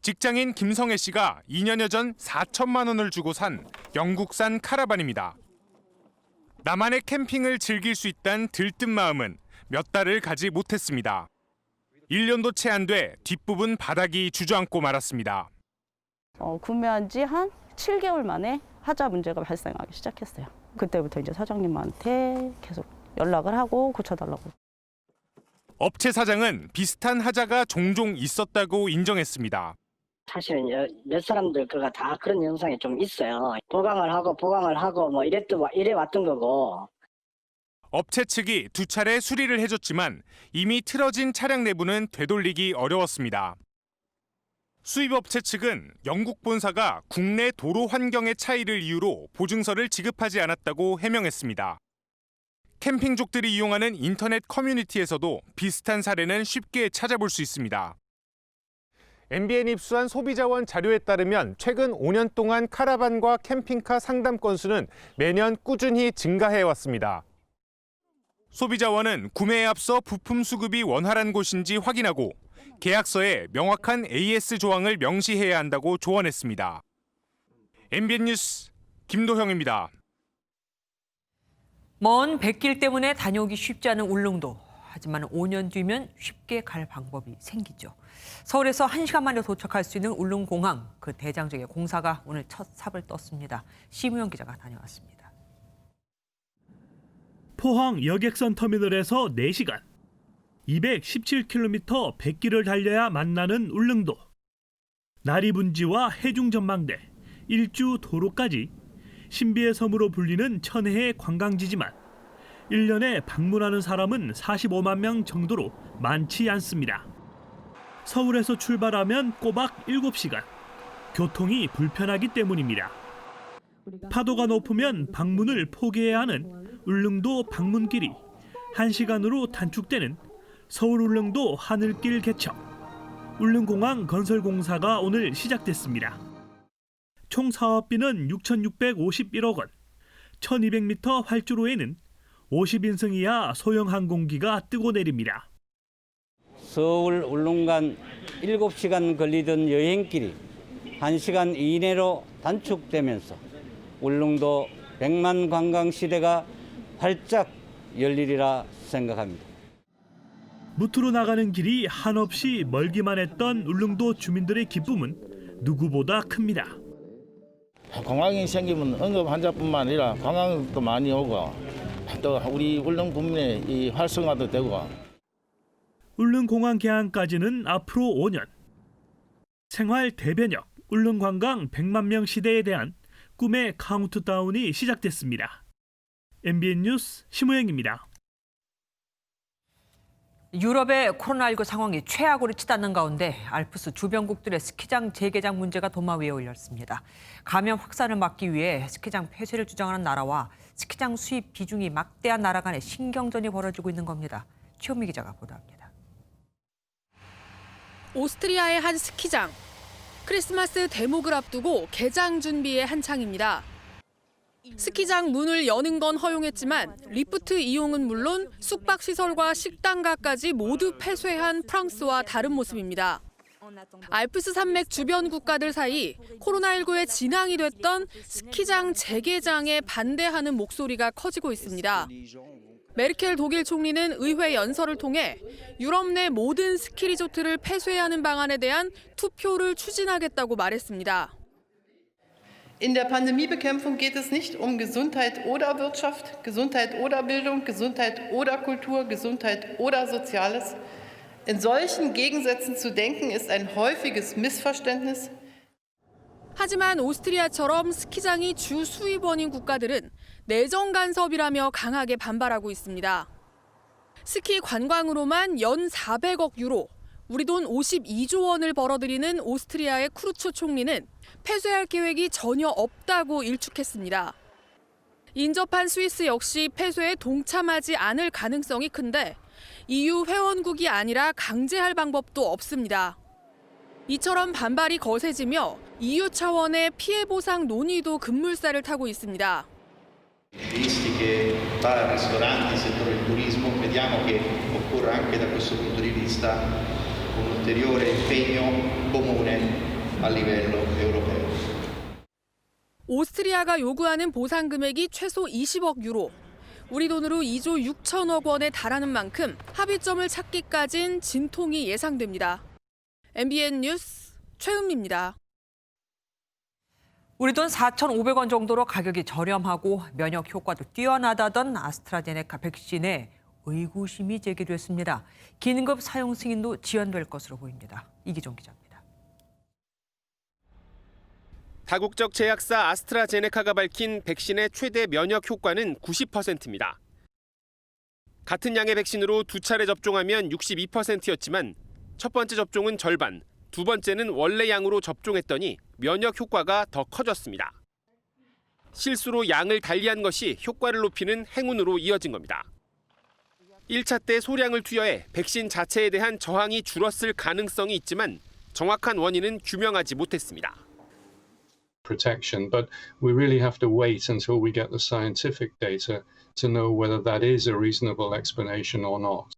직장인 김성애 씨가 2년여 전 4천만 원을 주고 산 영국산 카라반입니다. 나만의 캠핑을 즐길 수 있다는 들뜬 마음은 몇 달을 가지 못했습니다. 1년도 채 안 돼 뒷부분 바닥이 주저앉고 말았습니다. 구매한 지 한 7개월 만에 하자 문제가 발생하기 시작했어요. 그때부터 이제 사장님한테 계속 연락을 하고 고쳐달라고. 업체 사장은 비슷한 하자가 종종 있었다고 인정했습니다. 사실은 몇 사람들과 다 그런 현상이 좀 있어요. 보강을 하고 뭐 이래 왔던 거고. 업체 측이 2차례 수리를 해줬지만 이미 틀어진 차량 내부는 되돌리기 어려웠습니다. 수입업체 측은 영국 본사가 국내 도로 환경의 차이를 이유로 보증서를 지급하지 않았다고 해명했습니다. 캠핑족들이 이용하는 인터넷 커뮤니티에서도 비슷한 사례는 쉽게 찾아볼 수 있습니다. MBN이 입수한 소비자원 자료에 따르면 최근 5년 동안 카라반과 캠핑카 상담 건수는 매년 꾸준히 증가해왔습니다. 소비자원은 구매에 앞서 부품 수급이 원활한 곳인지 확인하고 계약서에 명확한 AS 조항을 명시해야 한다고 조언했습니다. MBN 뉴스 김도형입니다. 먼 백길 때문에 다녀오기 쉽지 않은 울릉도. 하지만 5년 뒤면 쉽게 갈 방법이 생기죠. 서울에서 1시간 만에 도착할 수 있는 울릉공항. 그 대장정의 공사가 오늘 첫 삽을 떴습니다. 심우영 기자가 다녀왔습니다. 포항 여객선 터미널에서 4시간. 217km 백길을 달려야 만나는 울릉도. 나리분지와 해중전망대, 일주 도로까지 신비의 섬으로 불리는 천혜의 관광지지만 1년에 방문하는 사람은 45만 명 정도로 많지 않습니다. 서울에서 출발하면 꼬박 7시간. 교통이 불편하기 때문입니다. 파도가 높으면 방문을 포기해야 하는 울릉도 방문길이 1시간으로 단축되는 서울 울릉도 하늘길 개척. 울릉공항 건설 공사가 오늘 시작됐습니다. 총 사업비는 6,651억 원. 1,200m 활주로에는 50인승 이하 소형 항공기가 뜨고 내립니다. 서울 울릉간 7시간 걸리던 여행길이 1시간 이내로 단축되면서 울릉도 100만 관광 시대가 활짝 열리리라 생각합니다. 무트로 나가는 길이 한없이 멀기만 했던 울릉도 주민들의 기쁨은 누구보다 큽니다. 공항이 생기면 응급 환자뿐만 아니라 관광객도 많이 오고 또 우리 울릉 군민의 이 활성화도 되고. 울릉공항 개항까지는 앞으로 5년. 생활 대변역 울릉관광 100만 명 시대에 대한 꿈의 카운트다운이 시작됐습니다. MBN 뉴스 심우영입니다. 유럽의 코로나19 상황이 최악으로 치닫는 가운데 알프스 주변국들의 스키장 재개장 문제가 도마 위에 올렸습니다. 감염 확산을 막기 위해 스키장 폐쇄를 주장하는 나라와 스키장 수입 비중이 막대한 나라 간의 신경전이 벌어지고 있는 겁니다. 최현미 기자가 보도합니다. 오스트리아의 한 스키장. 크리스마스 대목을 앞두고 개장 준비에 한창입니다. 스키장 문을 여는 건 허용했지만 리프트 이용은 물론 숙박시설과 식당가까지 모두 폐쇄한 프랑스와 다른 모습입니다. 알프스 산맥 주변 국가들 사이 코로나19의 진앙이 됐던 스키장 재개장에 반대하는 목소리가 커지고 있습니다. 메르켈 독일 총리는 의회 연설을 통해 유럽 내 모든 스키 리조트를 폐쇄하는 방안에 대한 투표를 추진하겠다고 말했습니다. In der Pandemiebekämpfung geht es nicht um Gesundheit oder Wirtschaft, Gesundheit oder Bildung, Gesundheit oder Kultur, Gesundheit oder Soziales. In solchen Gegensätzen zu denken, ist ein häufiges Missverständnis. 하지만 오스트리아처럼 스키장이 주 수입원인 국가들은 내정 간섭이라며 강하게 반발하고 있습니다. 스키 관광으로만 연 400억 유로, 우리 돈 52조 원을 벌어들이는 오스트리아의 쿠르츠 총리는 폐쇄할 계획이 전혀 없다고 일축했습니다. 인접한 스위스 역시 폐쇄에 동참하지 않을 가능성이 큰데 EU 회원국이 아니라 강제할 방법도 없습니다. 이처럼 ban발이 거세지며 EU 차원의 피해 보상 논의도 급물살을 타고 있습니다. Che bar, ristoranti, settore del turismo, vediamo che occorre anche da questo punto di vista un ulteriore impegno comune a livello europeo. 오스트리아가 요구하는 보상 금액이 최소 20억 유로, 우리 돈으로 2조 6천억 원에 달하는 만큼 합의점을 찾기까진 진통이 예상됩니다. MBN 뉴스 최은미입니다. 우리 돈 4,500원 정도로 가격이 저렴하고 면역 효과도 뛰어나다던 아스트라제네카 백신에 의구심이 제기됐습니다. 긴급 사용 승인도 지연될 것으로 보입니다. 이기종 기자입니다. 다국적 제약사 아스트라제네카가 밝힌 백신의 최대 면역 효과는 90%입니다. 같은 양의 백신으로 두 차례 접종하면 62%였지만 첫 번째 접종은 절반, 두 번째는 원래 양으로 접종했더니 면역 효과가 더 커졌습니다. 실수로 양을 달리한 것이 효과를 높이는 행운으로 이어진 겁니다. 1차 때 소량을 투여해 백신 자체에 대한 저항이 줄었을 가능성이 있지만 정확한 원인은 규명하지 못했습니다. protection, but we really have to wait until we get the scientific data to know whether that is a reasonable explanation or not.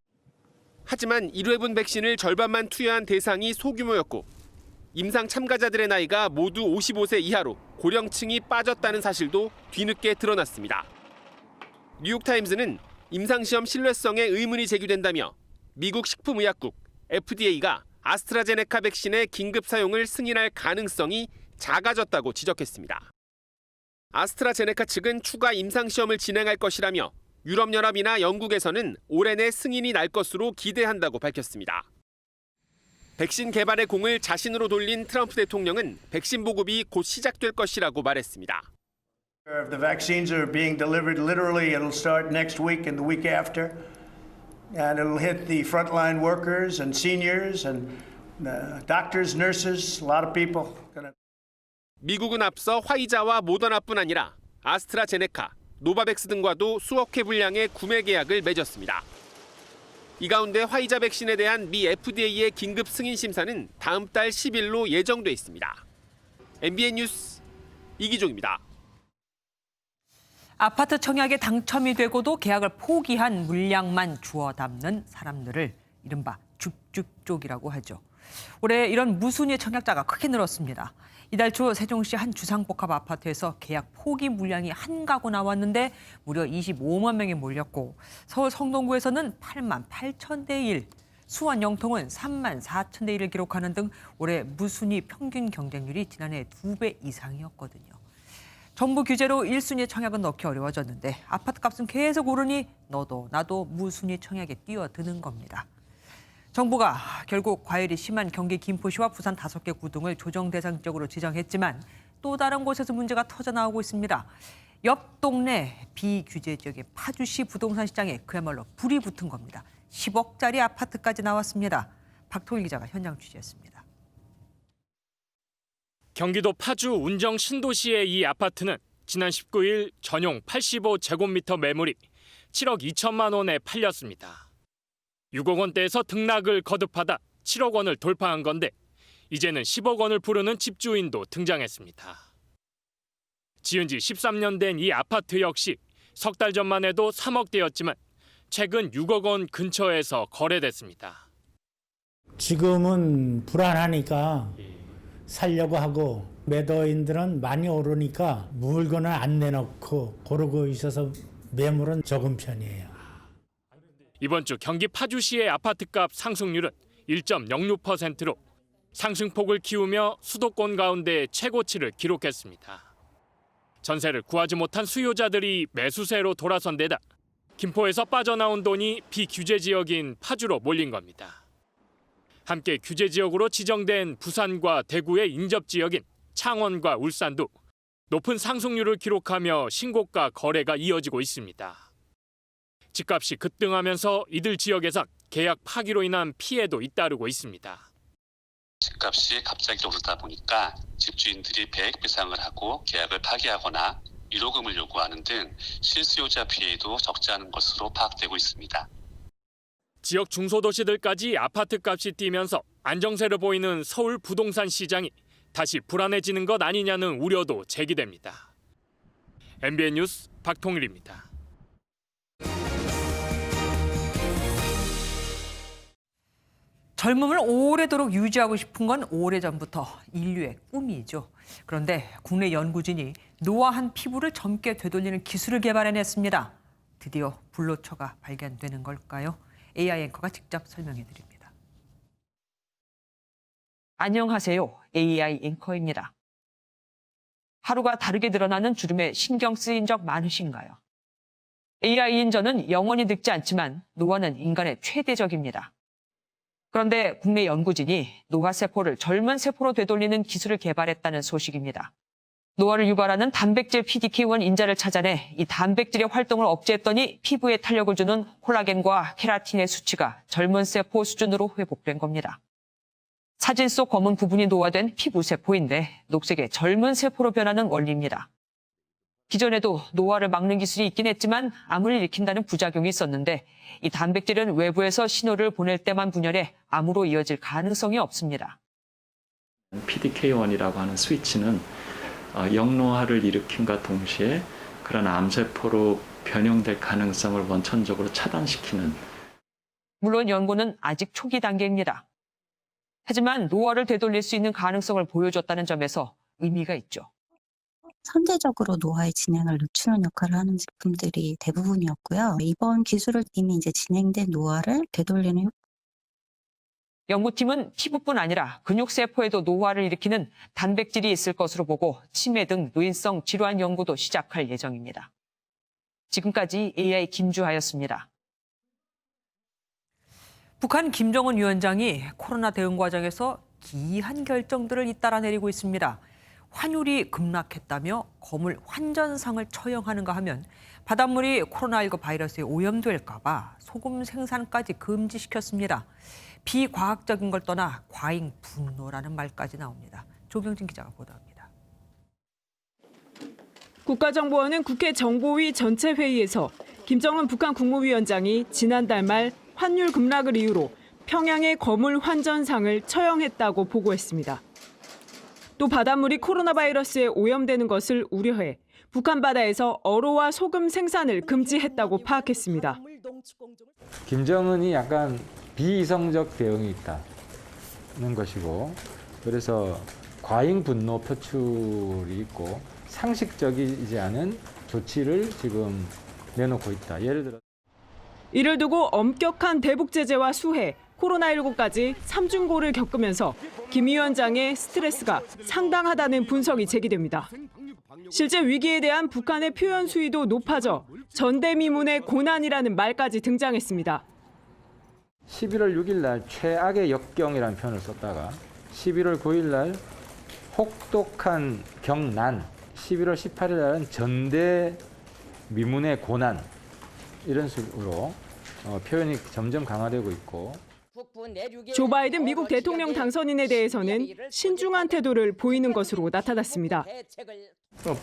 하지만 1회분 백신을 절반만 투여한 대상이 소규모였고 임상 참가자들의 나이가 모두 55세 이하로 고령층이 빠졌다는 사실도 뒤늦게 드러났습니다. 뉴욕타임즈는 임상시험 신뢰성에 의문이 제기된다며 미국 식품의약국 FDA가 아스트라제네카 백신의 긴급 사용을 승인할 가능성이 작아졌다고 지적했습니다. 아스트라제네카 측은 추가 임상시험을 진행할 것이라며 유럽연합이나 영국에서는 올해 내 승인이 날 것으로 기대한다고 밝혔습니다. 백신 개발의 공을 자신으로 돌린 트럼프 대통령은 백신 보급이 곧 시작될 것이라고 말했습니다. The vaccines are being delivered literally. It'll start next week and the week after. And it'll hit the frontline workers and seniors and doctors, nurses, a lot of people. 미국은 앞서 화이자와 모더나뿐 아니라 아스트라제네카, 노바백스 등과도 수억 회 분량의 구매 계약을 맺었습니다. 이 가운데 화이자 백신에 대한 미 FDA의 긴급 승인 심사는 다음 달 10일로 예정돼 있습니다. MBN 뉴스 이기종입니다. 아파트 청약에 당첨이 되고도 계약을 포기한 물량만 주워 담는 사람들을 이른바 죽죽족이라고 하죠. 올해 이런 무순위 청약자가 크게 늘었습니다. 이달 초 세종시 한 주상복합 아파트에서 계약 포기 물량이 한 가구 나왔는데 무려 25만 명이 몰렸고 서울 성동구에서는 8만 8천 대 1, 수원 영통은 3만 4천 대 1을 기록하는 등 올해 무순위 평균 경쟁률이 지난해 2배 이상이었거든요. 정부 규제로 1순위 청약은 넣기 어려워졌는데 아파트값은 계속 오르니 너도 나도 무순위 청약에 뛰어드는 겁니다. 정부가 결국 과열이 심한 경기 김포시와 부산 5개 구등을 조정 대상 지역으로 지정했지만 또 다른 곳에서 문제가 터져나오고 있습니다. 옆 동네 비규제 지역의 파주시 부동산 시장에 그야말로 불이 붙은 겁니다. 10억짜리 아파트까지 나왔습니다. 박통일 기자가 현장 취재했습니다. 경기도 파주 운정 신도시의 이 아파트는 지난 19일 전용 85제곱미터 매물이 7억 2천만 원에 팔렸습니다. 6억 원대에서 등락을 거듭하다 7억 원을 돌파한 건데 이제는 10억 원을 부르는 집주인도 등장했습니다. 지은 지 13년 된 이 아파트 역시 석 달 전만 해도 3억대였지만 최근 6억 원 근처에서 거래됐습니다. 지금은 불안하니까 살려고 하고 매도인들은 많이 오르니까 물건을 안 내놓고 고르고 있어서 매물은 적은 편이에요. 이번 주 경기 파주시의 아파트값 상승률은 1.06%로 상승폭을 키우며 수도권 가운데 최고치를 기록했습니다. 전세를 구하지 못한 수요자들이 매수세로 돌아선 데다 김포에서 빠져나온 돈이 비규제 지역인 파주로 몰린 겁니다. 함께 규제 지역으로 지정된 부산과 대구의 인접 지역인 창원과 울산도 높은 상승률을 기록하며 신고가 거래가 이어지고 있습니다. 집값이 급등하면서 이들 지역에선 계약 파기로 인한 피해도 잇따르고 있습니다. 집값이 갑자기 오르다 보니까 집주인들이 배액 배상을 하고 계약을 파기하거나 위로금을 요구하는 등 실수요자 피해도 적지 않은 것으로 파악되고 있습니다. 지역 중소도시들까지 아파트값이 뛰면서 안정세를 보이는 서울 부동산 시장이 다시 불안해지는 것 아니냐는 우려도 제기됩니다. MBN 뉴스 박통일입니다. 젊음을 오래도록 유지하고 싶은 건 오래전부터 인류의 꿈이죠. 그런데 국내 연구진이 노화한 피부를 젊게 되돌리는 기술을 개발해냈습니다. 드디어 불로초가 발견되는 걸까요? AI 앵커가 직접 설명해 드립니다. 안녕하세요. AI 앵커입니다. 하루가 다르게 드러나는 주름에 신경 쓰인 적 많으신가요? AI인 저는 영원히 늙지 않지만 노화는 인간의 최대적입니다. 그런데 국내 연구진이 노화세포를 젊은 세포로 되돌리는 기술을 개발했다는 소식입니다. 노화를 유발하는 단백질 PDK1 인자를 찾아내 이 단백질의 활동을 억제했더니 피부에 탄력을 주는 콜라겐과 케라틴의 수치가 젊은 세포 수준으로 회복된 겁니다. 사진 속 검은 부분이 노화된 피부세포인데 녹색의 젊은 세포로 변하는 원리입니다. 기존에도 노화를 막는 기술이 있긴 했지만 암을 일으킨다는 부작용이 있었는데 이 단백질은 외부에서 신호를 보낼 때만 분열해 암으로 이어질 가능성이 없습니다. PDK1이라고 하는 스위치는 역노화를 일으킴과 동시에 그런 암세포로 변형될 가능성을 원천적으로 차단시키는. 물론 연구는 아직 초기 단계입니다. 하지만 노화를 되돌릴 수 있는 가능성을 보여줬다는 점에서 의미가 있죠. 선제적으로 노화의 진행을 늦추는 역할을 하는 제품들이 대부분이었고요. 이번 기술을 이미 이제 진행된 노화를 되돌리는 효과. 연구팀은 피부뿐 아니라 근육세포에도 노화를 일으키는 단백질이 있을 것으로 보고 치매 등 노인성 질환 연구도 시작할 예정입니다. 지금까지 AI 김주하였습니다. 북한 김정은 위원장이 코로나 대응 과정에서 기이한 결정들을 잇따라 내리고 있습니다. 환율이 급락했다며 거물 환전상을 처형하는가 하면 바닷물이 코로나19 바이러스에 오염될까 봐 소금 생산까지 금지시켰습니다. 비과학적인 걸 떠나 과잉 분노라는 말까지 나옵니다. 조경진 기자가 보도합니다. 국가정보원은 국회 정보위 전체 회의에서 김정은 북한 국무위원장이 지난달 말 환율 급락을 이유로 평양의 거물 환전상을 처형했다고 보고했습니다. 또 바닷물이 코로나 바이러스에 오염되는 것을 우려해 북한 바다에서 어로와 소금 생산을 금지했다고 파악했습니다. 김정은이 약간 비이성적 대응이 있다는 것이고, 그래서 과잉 분노 표출이 있고 상식적이지 않은 조치를 지금 내놓고 있다. 예를 들어 이를 두고 엄격한 대북 제재와 수해, 코로나19까지 삼중고를 겪으면서 김 위원장의 스트레스가 상당하다는 분석이 제기됩니다. 실제 위기에 대한 북한의 표현 수위도 높아져 전대미문의 고난이라는 말까지 등장했습니다. 11월 6일 날 최악의 역경이라는 표현을 썼다가 11월 9일 날 혹독한 경난, 11월 18일 날은 전대미문의 고난, 이런 식으로 표현이 점점 강화되고 있고. 조 바이든 미국 대통령 당선인에 대해서는 신중한 태도를 보이는 것으로 나타났습니다.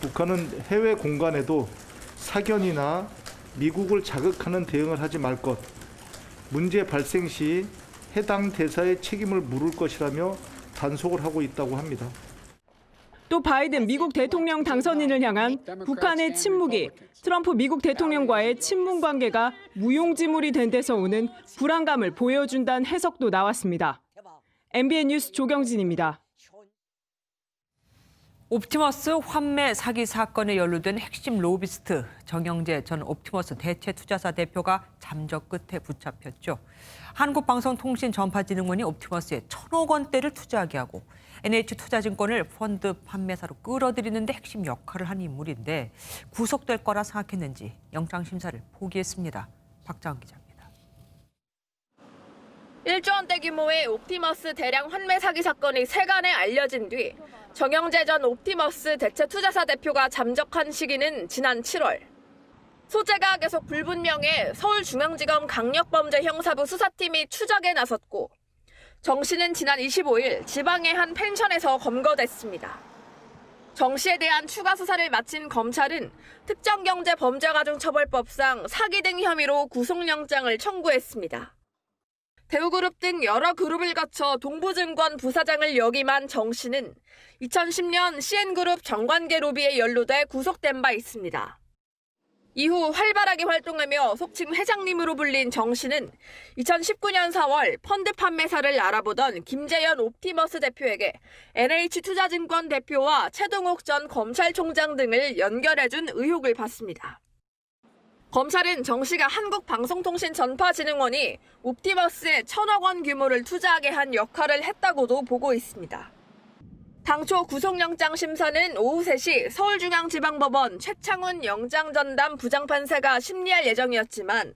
북한은 해외 공간에도 사견이나 미국을 자극하는 대응을 하지 말 것, 문제 발생 시 해당 대사의 책임을 물을 것이라며 단속을 하고 있다고 합니다. 또 바이든 미국 대통령 당선인을 향한 북한의 침묵이 트럼프 미국 대통령과의 친분 관계가 무용지물이 된 데서 오는 불안감을 보여준다는 해석도 나왔습니다. MBN 뉴스 조경진입니다. 옵티머스 환매 사기 사건에 연루된 핵심 로비스트 정영재 전 옵티머스 대체투자사 대표가 잠적 끝에 붙잡혔죠. 한국방송통신전파진흥원이 옵티머스에 1,000억 원대를 투자하게 하고 NH투자증권을 펀드 판매사로 끌어들이는 데 핵심 역할을 한 인물인데 구속될 거라 생각했는지 영장심사를 포기했습니다. 박자은 기자입니다. 1조 원대 규모의 옵티머스 대량 환매 사기 사건이 세간에 알려진 뒤 정영재 전 옵티머스 대체투자사 대표가 잠적한 시기는 지난 7월. 소재가 계속 불분명해 서울중앙지검 강력범죄형사부 수사팀이 추적에 나섰고 정 씨는 지난 25일 지방의 한 펜션에서 검거됐습니다. 정 씨에 대한 추가 수사를 마친 검찰은 특정경제범죄가중처벌법상 사기 등 혐의로 구속영장을 청구했습니다. 대우그룹 등 여러 그룹을 거쳐 동부증권 부사장을 역임한 정 씨는 2010년 CN그룹 정관계 로비에 연루돼 구속된 바 있습니다. 이후 활발하게 활동하며 속칭 회장님으로 불린 정 씨는 2019년 4월 펀드 판매사를 알아보던 김재현 옵티머스 대표에게 NH투자증권 대표와 최동욱 전 검찰총장 등을 연결해준 의혹을 받습니다. 검찰은 정 씨가 한국방송통신전파진흥원이 옵티머스에 1,000억 원 규모를 투자하게 한 역할을 했다고도 보고 있습니다. 당초 구속영장 심사는 오후 3시 서울중앙지방법원 최창훈 영장전담 부장판사가 심리할 예정이었지만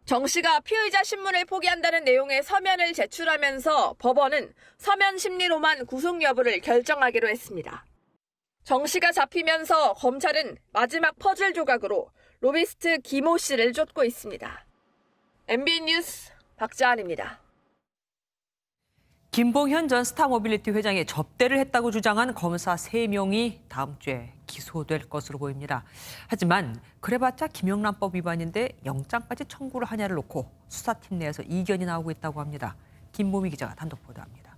정 씨가 피의자 신문을 포기한다는 내용의 서면을 제출하면서 법원은 서면 심리로만 구속 여부를 결정하기로 했습니다. 정 씨가 잡히면서 검찰은 마지막 퍼즐 조각으로 로비스트 김호 씨를 쫓고 있습니다. MBN 뉴스 박자은입니다. 김봉현 전 스타모빌리티 회장이 접대를 했다고 주장한 검사 3명이 다음 주에 기소될 것으로 보입니다. 하지만 그래봤자 김영란법 위반인데 영장까지 청구를 하냐를 놓고 수사팀 내에서 이견이 나오고 있다고 합니다. 김보미 기자가 단독 보도합니다.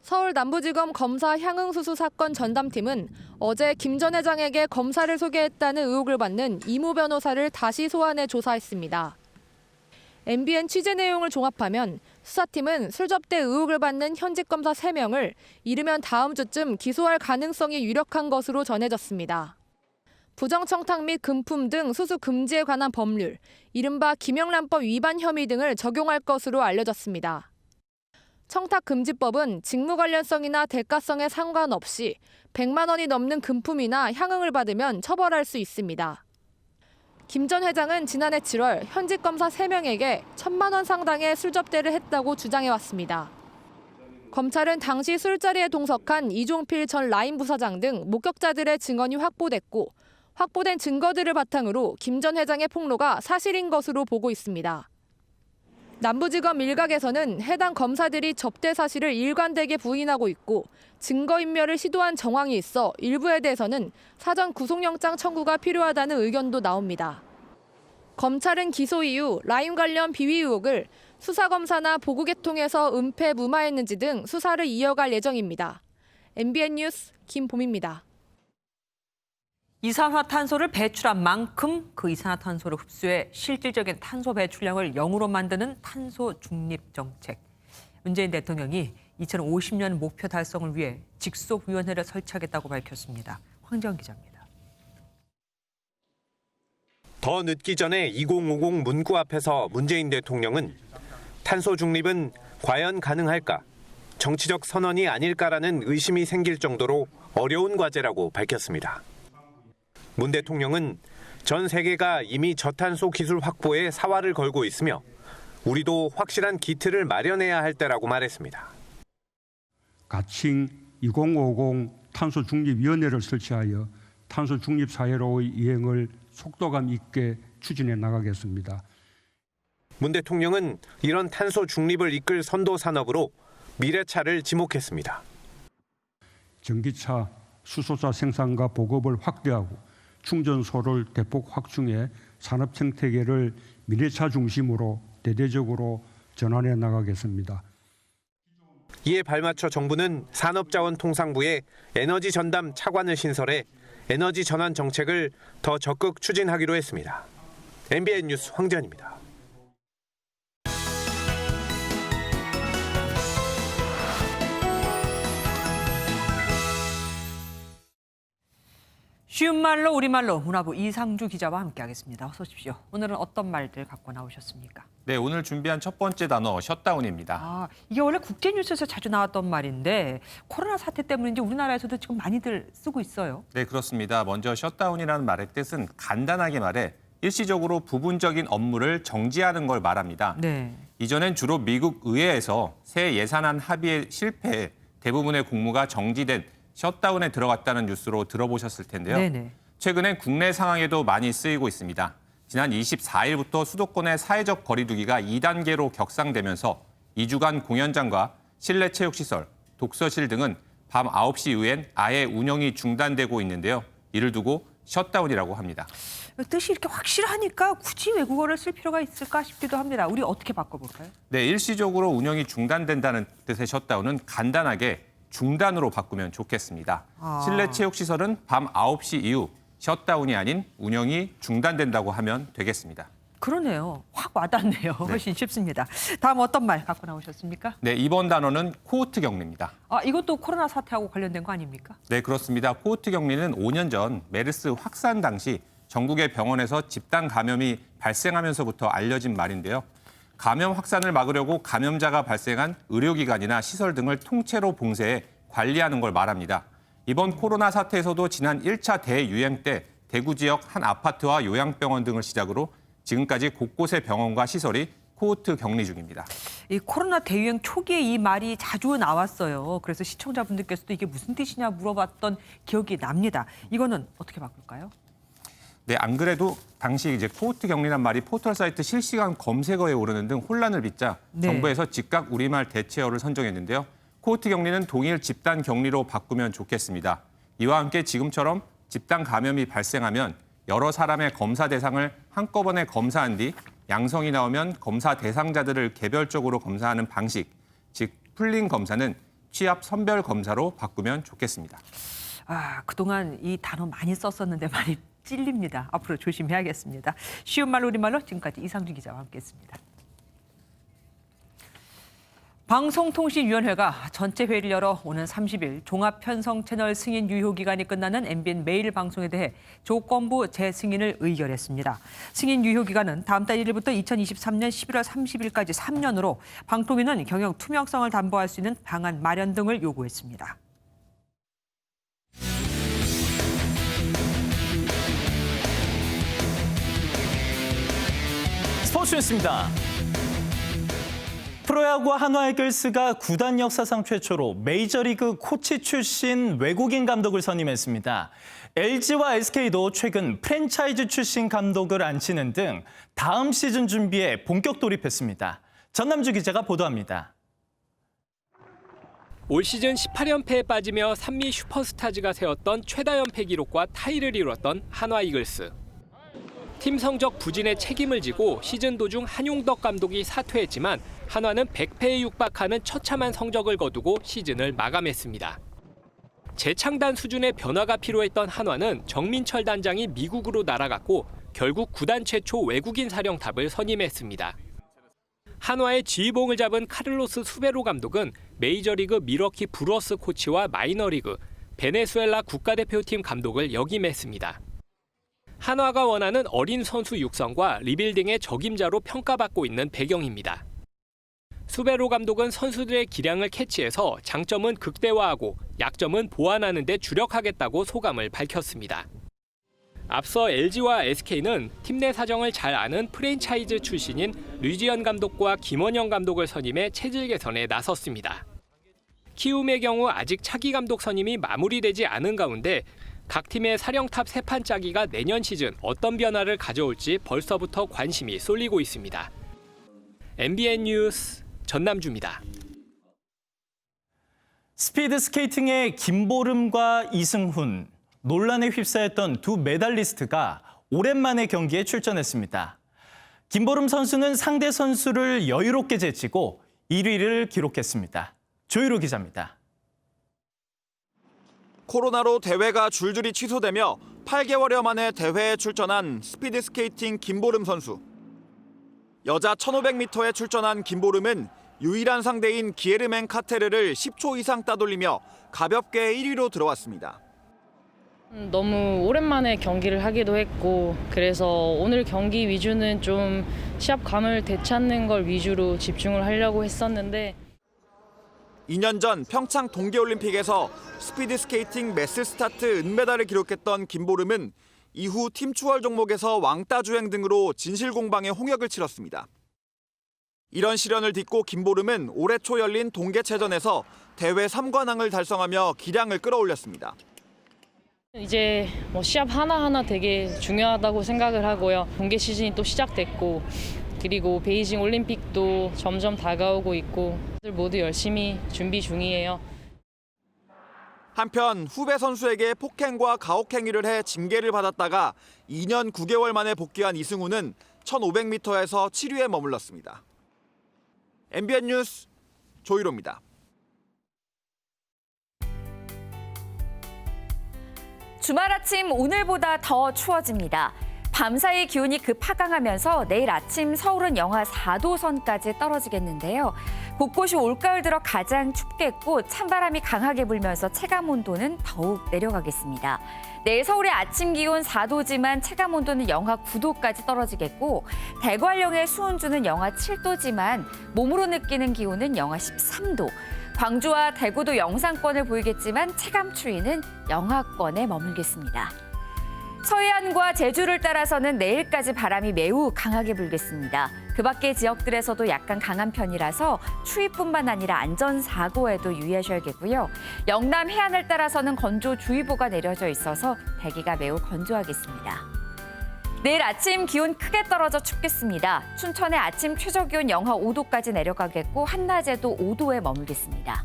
서울 남부지검 검사 향응수수 사건 전담팀은 어제 김 전 회장에게 검사를 소개했다는 의혹을 받는 이모 변호사를 다시 소환해 조사했습니다. MBN 취재 내용을 종합하면 수사팀은 술접대 의혹을 받는 현직 검사 3명을 이르면 다음 주쯤 기소할 가능성이 유력한 것으로 전해졌습니다. 부정청탁 및 금품 등 수수 금지에 관한 법률, 이른바 김영란법 위반 혐의 등을 적용할 것으로 알려졌습니다. 청탁금지법은 직무 관련성이나 대가성에 상관없이 100만 원이 넘는 금품이나 향응을 받으면 처벌할 수 있습니다. 김 전 회장은 지난해 7월 현직 검사 3명에게 1,000만 원 상당의 술접대를 했다고 주장해왔습니다. 검찰은 당시 술자리에 동석한 이종필 전 라인 부사장 등 목격자들의 증언이 확보됐고 확보된 증거들을 바탕으로 김 전 회장의 폭로가 사실인 것으로 보고 있습니다. 남부지검 일각에서는 해당 검사들이 접대 사실을 일관되게 부인하고 있고 증거인멸을 시도한 정황이 있어 일부에 대해서는 사전 구속영장 청구가 필요하다는 의견도 나옵니다. 검찰은 기소 이후 라임 관련 비위 의혹을 수사검사나 보고계통에서 은폐 무마했는지 등 수사를 이어갈 예정입니다. MBN 뉴스 김봄입니다. 이산화탄소를 배출한 만큼 그 이산화탄소를 흡수해 실질적인 탄소 배출량을 0으로 만드는 탄소 중립 정책. 문재인 대통령이 2050년 목표 달성을 위해 직속위원회를 설치하겠다고 밝혔습니다. 황재원 기자입니다. 더 늦기 전에 2050 문구 앞에서 문재인 대통령은 탄소 중립은 과연 가능할까? 정치적 선언이 아닐까라는 의심이 생길 정도로 어려운 과제라고 밝혔습니다. 문 대통령은 전 세계가 이미 저탄소 기술 확보에 사활을 걸고 있으며 우리도 확실한 기틀을 마련해야 할 때라고 말했습니다. 가칭 2050 탄소중립위원회를 설치하여 탄소중립 사회로의 이행을 속도감 있게 추진해 나가겠습니다. 문 대통령은 이런 탄소 중립을 이끌 선도 산업으로 미래차를 지목했습니다. 전기차, 수소차 생산과 보급을 확대하고 충전소를 대폭 확충해 산업 생태계를 미래차 중심으로 대대적으로 전환해 나가겠습니다. 이에 발맞춰 정부는 산업자원통상부에 에너지 전담 차관을 신설해 에너지 전환 정책을 더 적극 추진하기로 했습니다. MBN 뉴스 황재현입니다. 쉬운 말로 우리말로 문화부 이상주 기자와 함께하겠습니다. 어서 오십시오. 오늘은 어떤 말들 갖고 나오셨습니까? 네, 오늘 준비한 첫 번째 단어 셧다운입니다. 이게 원래 국제뉴스에서 자주 나왔던 말인데 코로나 사태 때문인지 우리나라에서도 지금 많이들 쓰고 있어요. 네, 그렇습니다. 먼저 셧다운이라는 말의 뜻은 간단하게 말해 일시적으로 부분적인 업무를 정지하는 걸 말합니다. 네. 이전엔 주로 미국 의회에서 새 예산안 합의에 실패해 대부분의 공무가 정지된 셧다운에 들어갔다는 뉴스로 들어보셨을 텐데요. 네네. 최근엔 국내 상황에도 많이 쓰이고 있습니다. 지난 24일부터 수도권의 사회적 거리 두기가 2단계로 격상되면서 2주간 공연장과 실내 체육시설, 독서실 등은 밤 9시 이후엔 아예 운영이 중단되고 있는데요. 이를 두고 셧다운이라고 합니다. 뜻이 이렇게 확실하니까 굳이 외국어를 쓸 필요가 있을까 싶기도 합니다. 우리 어떻게 바꿔볼까요? 네, 일시적으로 운영이 중단된다는 뜻의 셧다운은 간단하게 중단으로 바꾸면 좋겠습니다. 실내 체육시설은 밤 9시 이후 셧다운이 아닌 운영이 중단된다고 하면 되겠습니다. 그러네요. 확 와닿네요. 훨씬 쉽습니다. 다음 어떤 말 갖고 나오셨습니까? 네, 이번 단어는 코호트 격리입니다. 이것도 코로나 사태하고 관련된 거 아닙니까? 네, 그렇습니다. 코호트 격리는 5년 전 메르스 확산 당시 전국의 병원에서 집단 감염이 발생하면서부터 알려진 말인데요. 감염 확산을 막으려고 감염자가 발생한 의료기관이나 시설 등을 통째로 봉쇄해 관리하는 걸 말합니다. 이번 코로나 사태에서도 지난 1차 대유행 때 대구 지역 한 아파트와 요양병원 등을 시작으로 지금까지 곳곳의 병원과 시설이 코호트 격리 중입니다. 이 코로나 대유행 초기에 이 말이 자주 나왔어요. 그래서 시청자분들께서도 이게 무슨 뜻이냐 물어봤던 기억이 납니다. 이거는 어떻게 바꿀까요? 네, 안 그래도 당시 이제 코호트 격리란 말이 포털 사이트 실시간 검색어에 오르는 등 혼란을 빚자 정부에서 즉각 우리말 대체어를 선정했는데요. 코호트 격리는 동일 집단 격리로 바꾸면 좋겠습니다. 이와 함께 지금처럼 집단 감염이 발생하면 여러 사람의 검사 대상을 한꺼번에 검사한 뒤 양성이 나오면 검사 대상자들을 개별적으로 검사하는 방식, 즉 풀링 검사는 취합 선별 검사로 바꾸면 좋겠습니다. 그동안 이 단어 많이 썼었는데 많이 찔립니다. 앞으로 조심해야겠습니다. 쉬운 말로 우리말로 지금까지 이상주 기자와 함께했습니다. 방송통신위원회가 전체 회의를 열어 오는 30일 종합편성 채널 승인 유효 기간이 끝나는 MBN 매일 방송에 대해 조건부 재승인을 의결했습니다. 승인 유효 기간은 다음 달 1일부터 2023년 11월 30일까지 3년으로 방통위는 경영 투명성을 담보할 수 있는 방안 마련 등을 요구했습니다. 스포츠였습니다. 프로야구 한화 이글스가 구단 역사상 최초로 메이저리그 코치 출신 외국인 감독을 선임했습니다. LG와 SK도 최근 프랜차이즈 출신 감독을 앉히는 등 다음 시즌 준비에 본격 돌입했습니다. 전남주 기자가 보도합니다. 올 시즌 18연패에 빠지며 산미 슈퍼스타즈가 세웠던 최다 연패 기록과 타이를 이뤘던 한화 이글스. 팀 성적 부진에 책임을 지고 시즌 도중 한용덕 감독이 사퇴했지만 한화는 100패에 육박하는 처참한 성적을 거두고 시즌을 마감했습니다. 재창단 수준의 변화가 필요했던 한화는 정민철 단장이 미국으로 날아갔고 결국 구단 최초 외국인 사령탑을 선임했습니다. 한화의 지휘봉을 잡은 카를로스 수베로 감독은 메이저리그 밀워키 브루어스 코치와 마이너리그, 베네수엘라 국가대표팀 감독을 역임했습니다. 한화가 원하는 어린 선수 육성과 리빌딩의 적임자로 평가받고 있는 배경입니다. 수베로 감독은 선수들의 기량을 캐치해서 장점은 극대화하고 약점은 보완하는 데 주력하겠다고 소감을 밝혔습니다. 앞서 LG와 SK는 팀 내 사정을 잘 아는 프랜차이즈 출신인 류지연 감독과 김원영 감독을 선임해 체질 개선에 나섰습니다. 키움의 경우 아직 차기 감독 선임이 마무리되지 않은 가운데 각 팀의 사령탑 세 판 짜기가 내년 시즌 어떤 변화를 가져올지 벌써부터 관심이 쏠리고 있습니다. MBN 뉴스 전남주입니다. 스피드 스케이팅의 김보름과 이승훈, 논란에 휩싸였던 두 메달리스트가 오랜만에 경기에 출전했습니다. 김보름 선수는 상대 선수를 여유롭게 제치고 1위를 기록했습니다. 조유로 기자입니다. 코로나로 대회가 줄줄이 취소되며 8개월여 만에 대회에 출전한 스피드 스케이팅 김보름 선수. 여자 1500m에 출전한 김보름은 유일한 상대인 기에르멘 카테르를 10초 이상 따돌리며 가볍게 1위로 들어왔습니다. 너무 오랜만에 경기를 하기도 했고 그래서 오늘 경기 위주는 좀 시합감을 되찾는 걸 위주로 집중을 하려고 했었는데 2년 전 평창 동계올림픽에서 스피드 스케이팅 매스 스타트 은메달을 기록했던 김보름은 이후 팀 추월 종목에서 왕따 주행 등으로 진실공방의 홍역을 치렀습니다. 이런 시련을 딛고 김보름은 올해 초 열린 동계체전에서 대회 3관왕을 달성하며 기량을 끌어올렸습니다. 이제 시합 하나하나 되게 중요하다고 생각을 하고요. 동계 시즌이 또 시작됐고 그리고 베이징 올림픽도 점점 다가오고 있고 모두 열심히 준비 중이에요. 한편 후배 선수에게 폭행과 가혹행위를 해 징계를 받았다가 2년 9개월 만에 복귀한 이승우는 1500m에서 7위에 머물렀습니다. MBN 뉴스 조유로입니다. 주말 아침 오늘보다 더 추워집니다. 밤사이 기온이 급하강하면서 내일 아침 서울은 영하 4도 선까지 떨어지겠는데요. 곳곳이 올가을 들어 가장 춥겠고 찬바람이 강하게 불면서 체감온도는 더욱 내려가겠습니다. 내일 서울의 아침 기온 4도지만 체감온도는 영하 9도까지 떨어지겠고 대구 한령의 수온주는 영하 7도지만 몸으로 느끼는 기온은 영하 13도. 광주와 대구도 영상권을 보이겠지만 체감 추위는 영하권에 머물겠습니다. 서해안과 제주를 따라서는 내일까지 바람이 매우 강하게 불겠습니다. 그 밖의 지역들에서도 약간 강한 편이라서 추위뿐만 아니라 안전사고에도 유의하셔야겠고요. 영남 해안을 따라서는 건조주의보가 내려져 있어서 대기가 매우 건조하겠습니다. 내일 아침 기온 크게 떨어져 춥겠습니다. 춘천의 아침 최저기온 영하 5도까지 내려가겠고 한낮에도 5도에 머물겠습니다.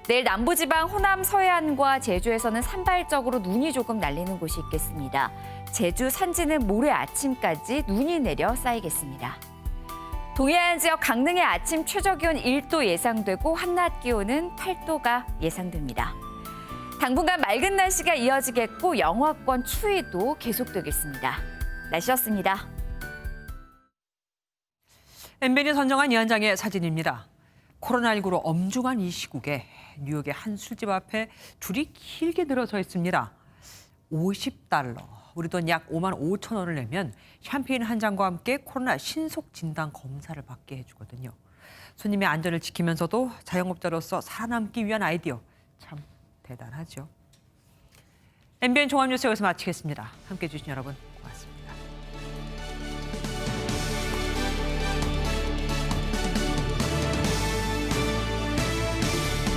내일 남부지방 호남 서해안과 제주에서는 산발적으로 눈이 조금 날리는 곳이 있겠습니다. 제주 산지는 모레 아침까지 눈이 내려 쌓이겠습니다. 동해안 지역 강릉의 아침 최저기온 1도 예상되고 한낮 기온은 8도가 예상됩니다. 당분간 맑은 날씨가 이어지겠고 영하권 추위도 계속되겠습니다. 날씨였습니다. MBN이 선정한 이 한 장의 사진입니다. 코로나19로 엄중한 이 시국에 뉴욕의 한 술집 앞에 줄이 길게 늘어서 있습니다. $50, 우리 돈 약 5만 5천 원을 내면 샴페인 한 잔과 함께 코로나 신속 진단 검사를 받게 해주거든요. 손님의 안전을 지키면서도 자영업자로서 살아남기 위한 아이디어 참 대단하죠. MBN 종합뉴스 여기서 마치겠습니다. 함께해 주신 여러분 고맙습니다.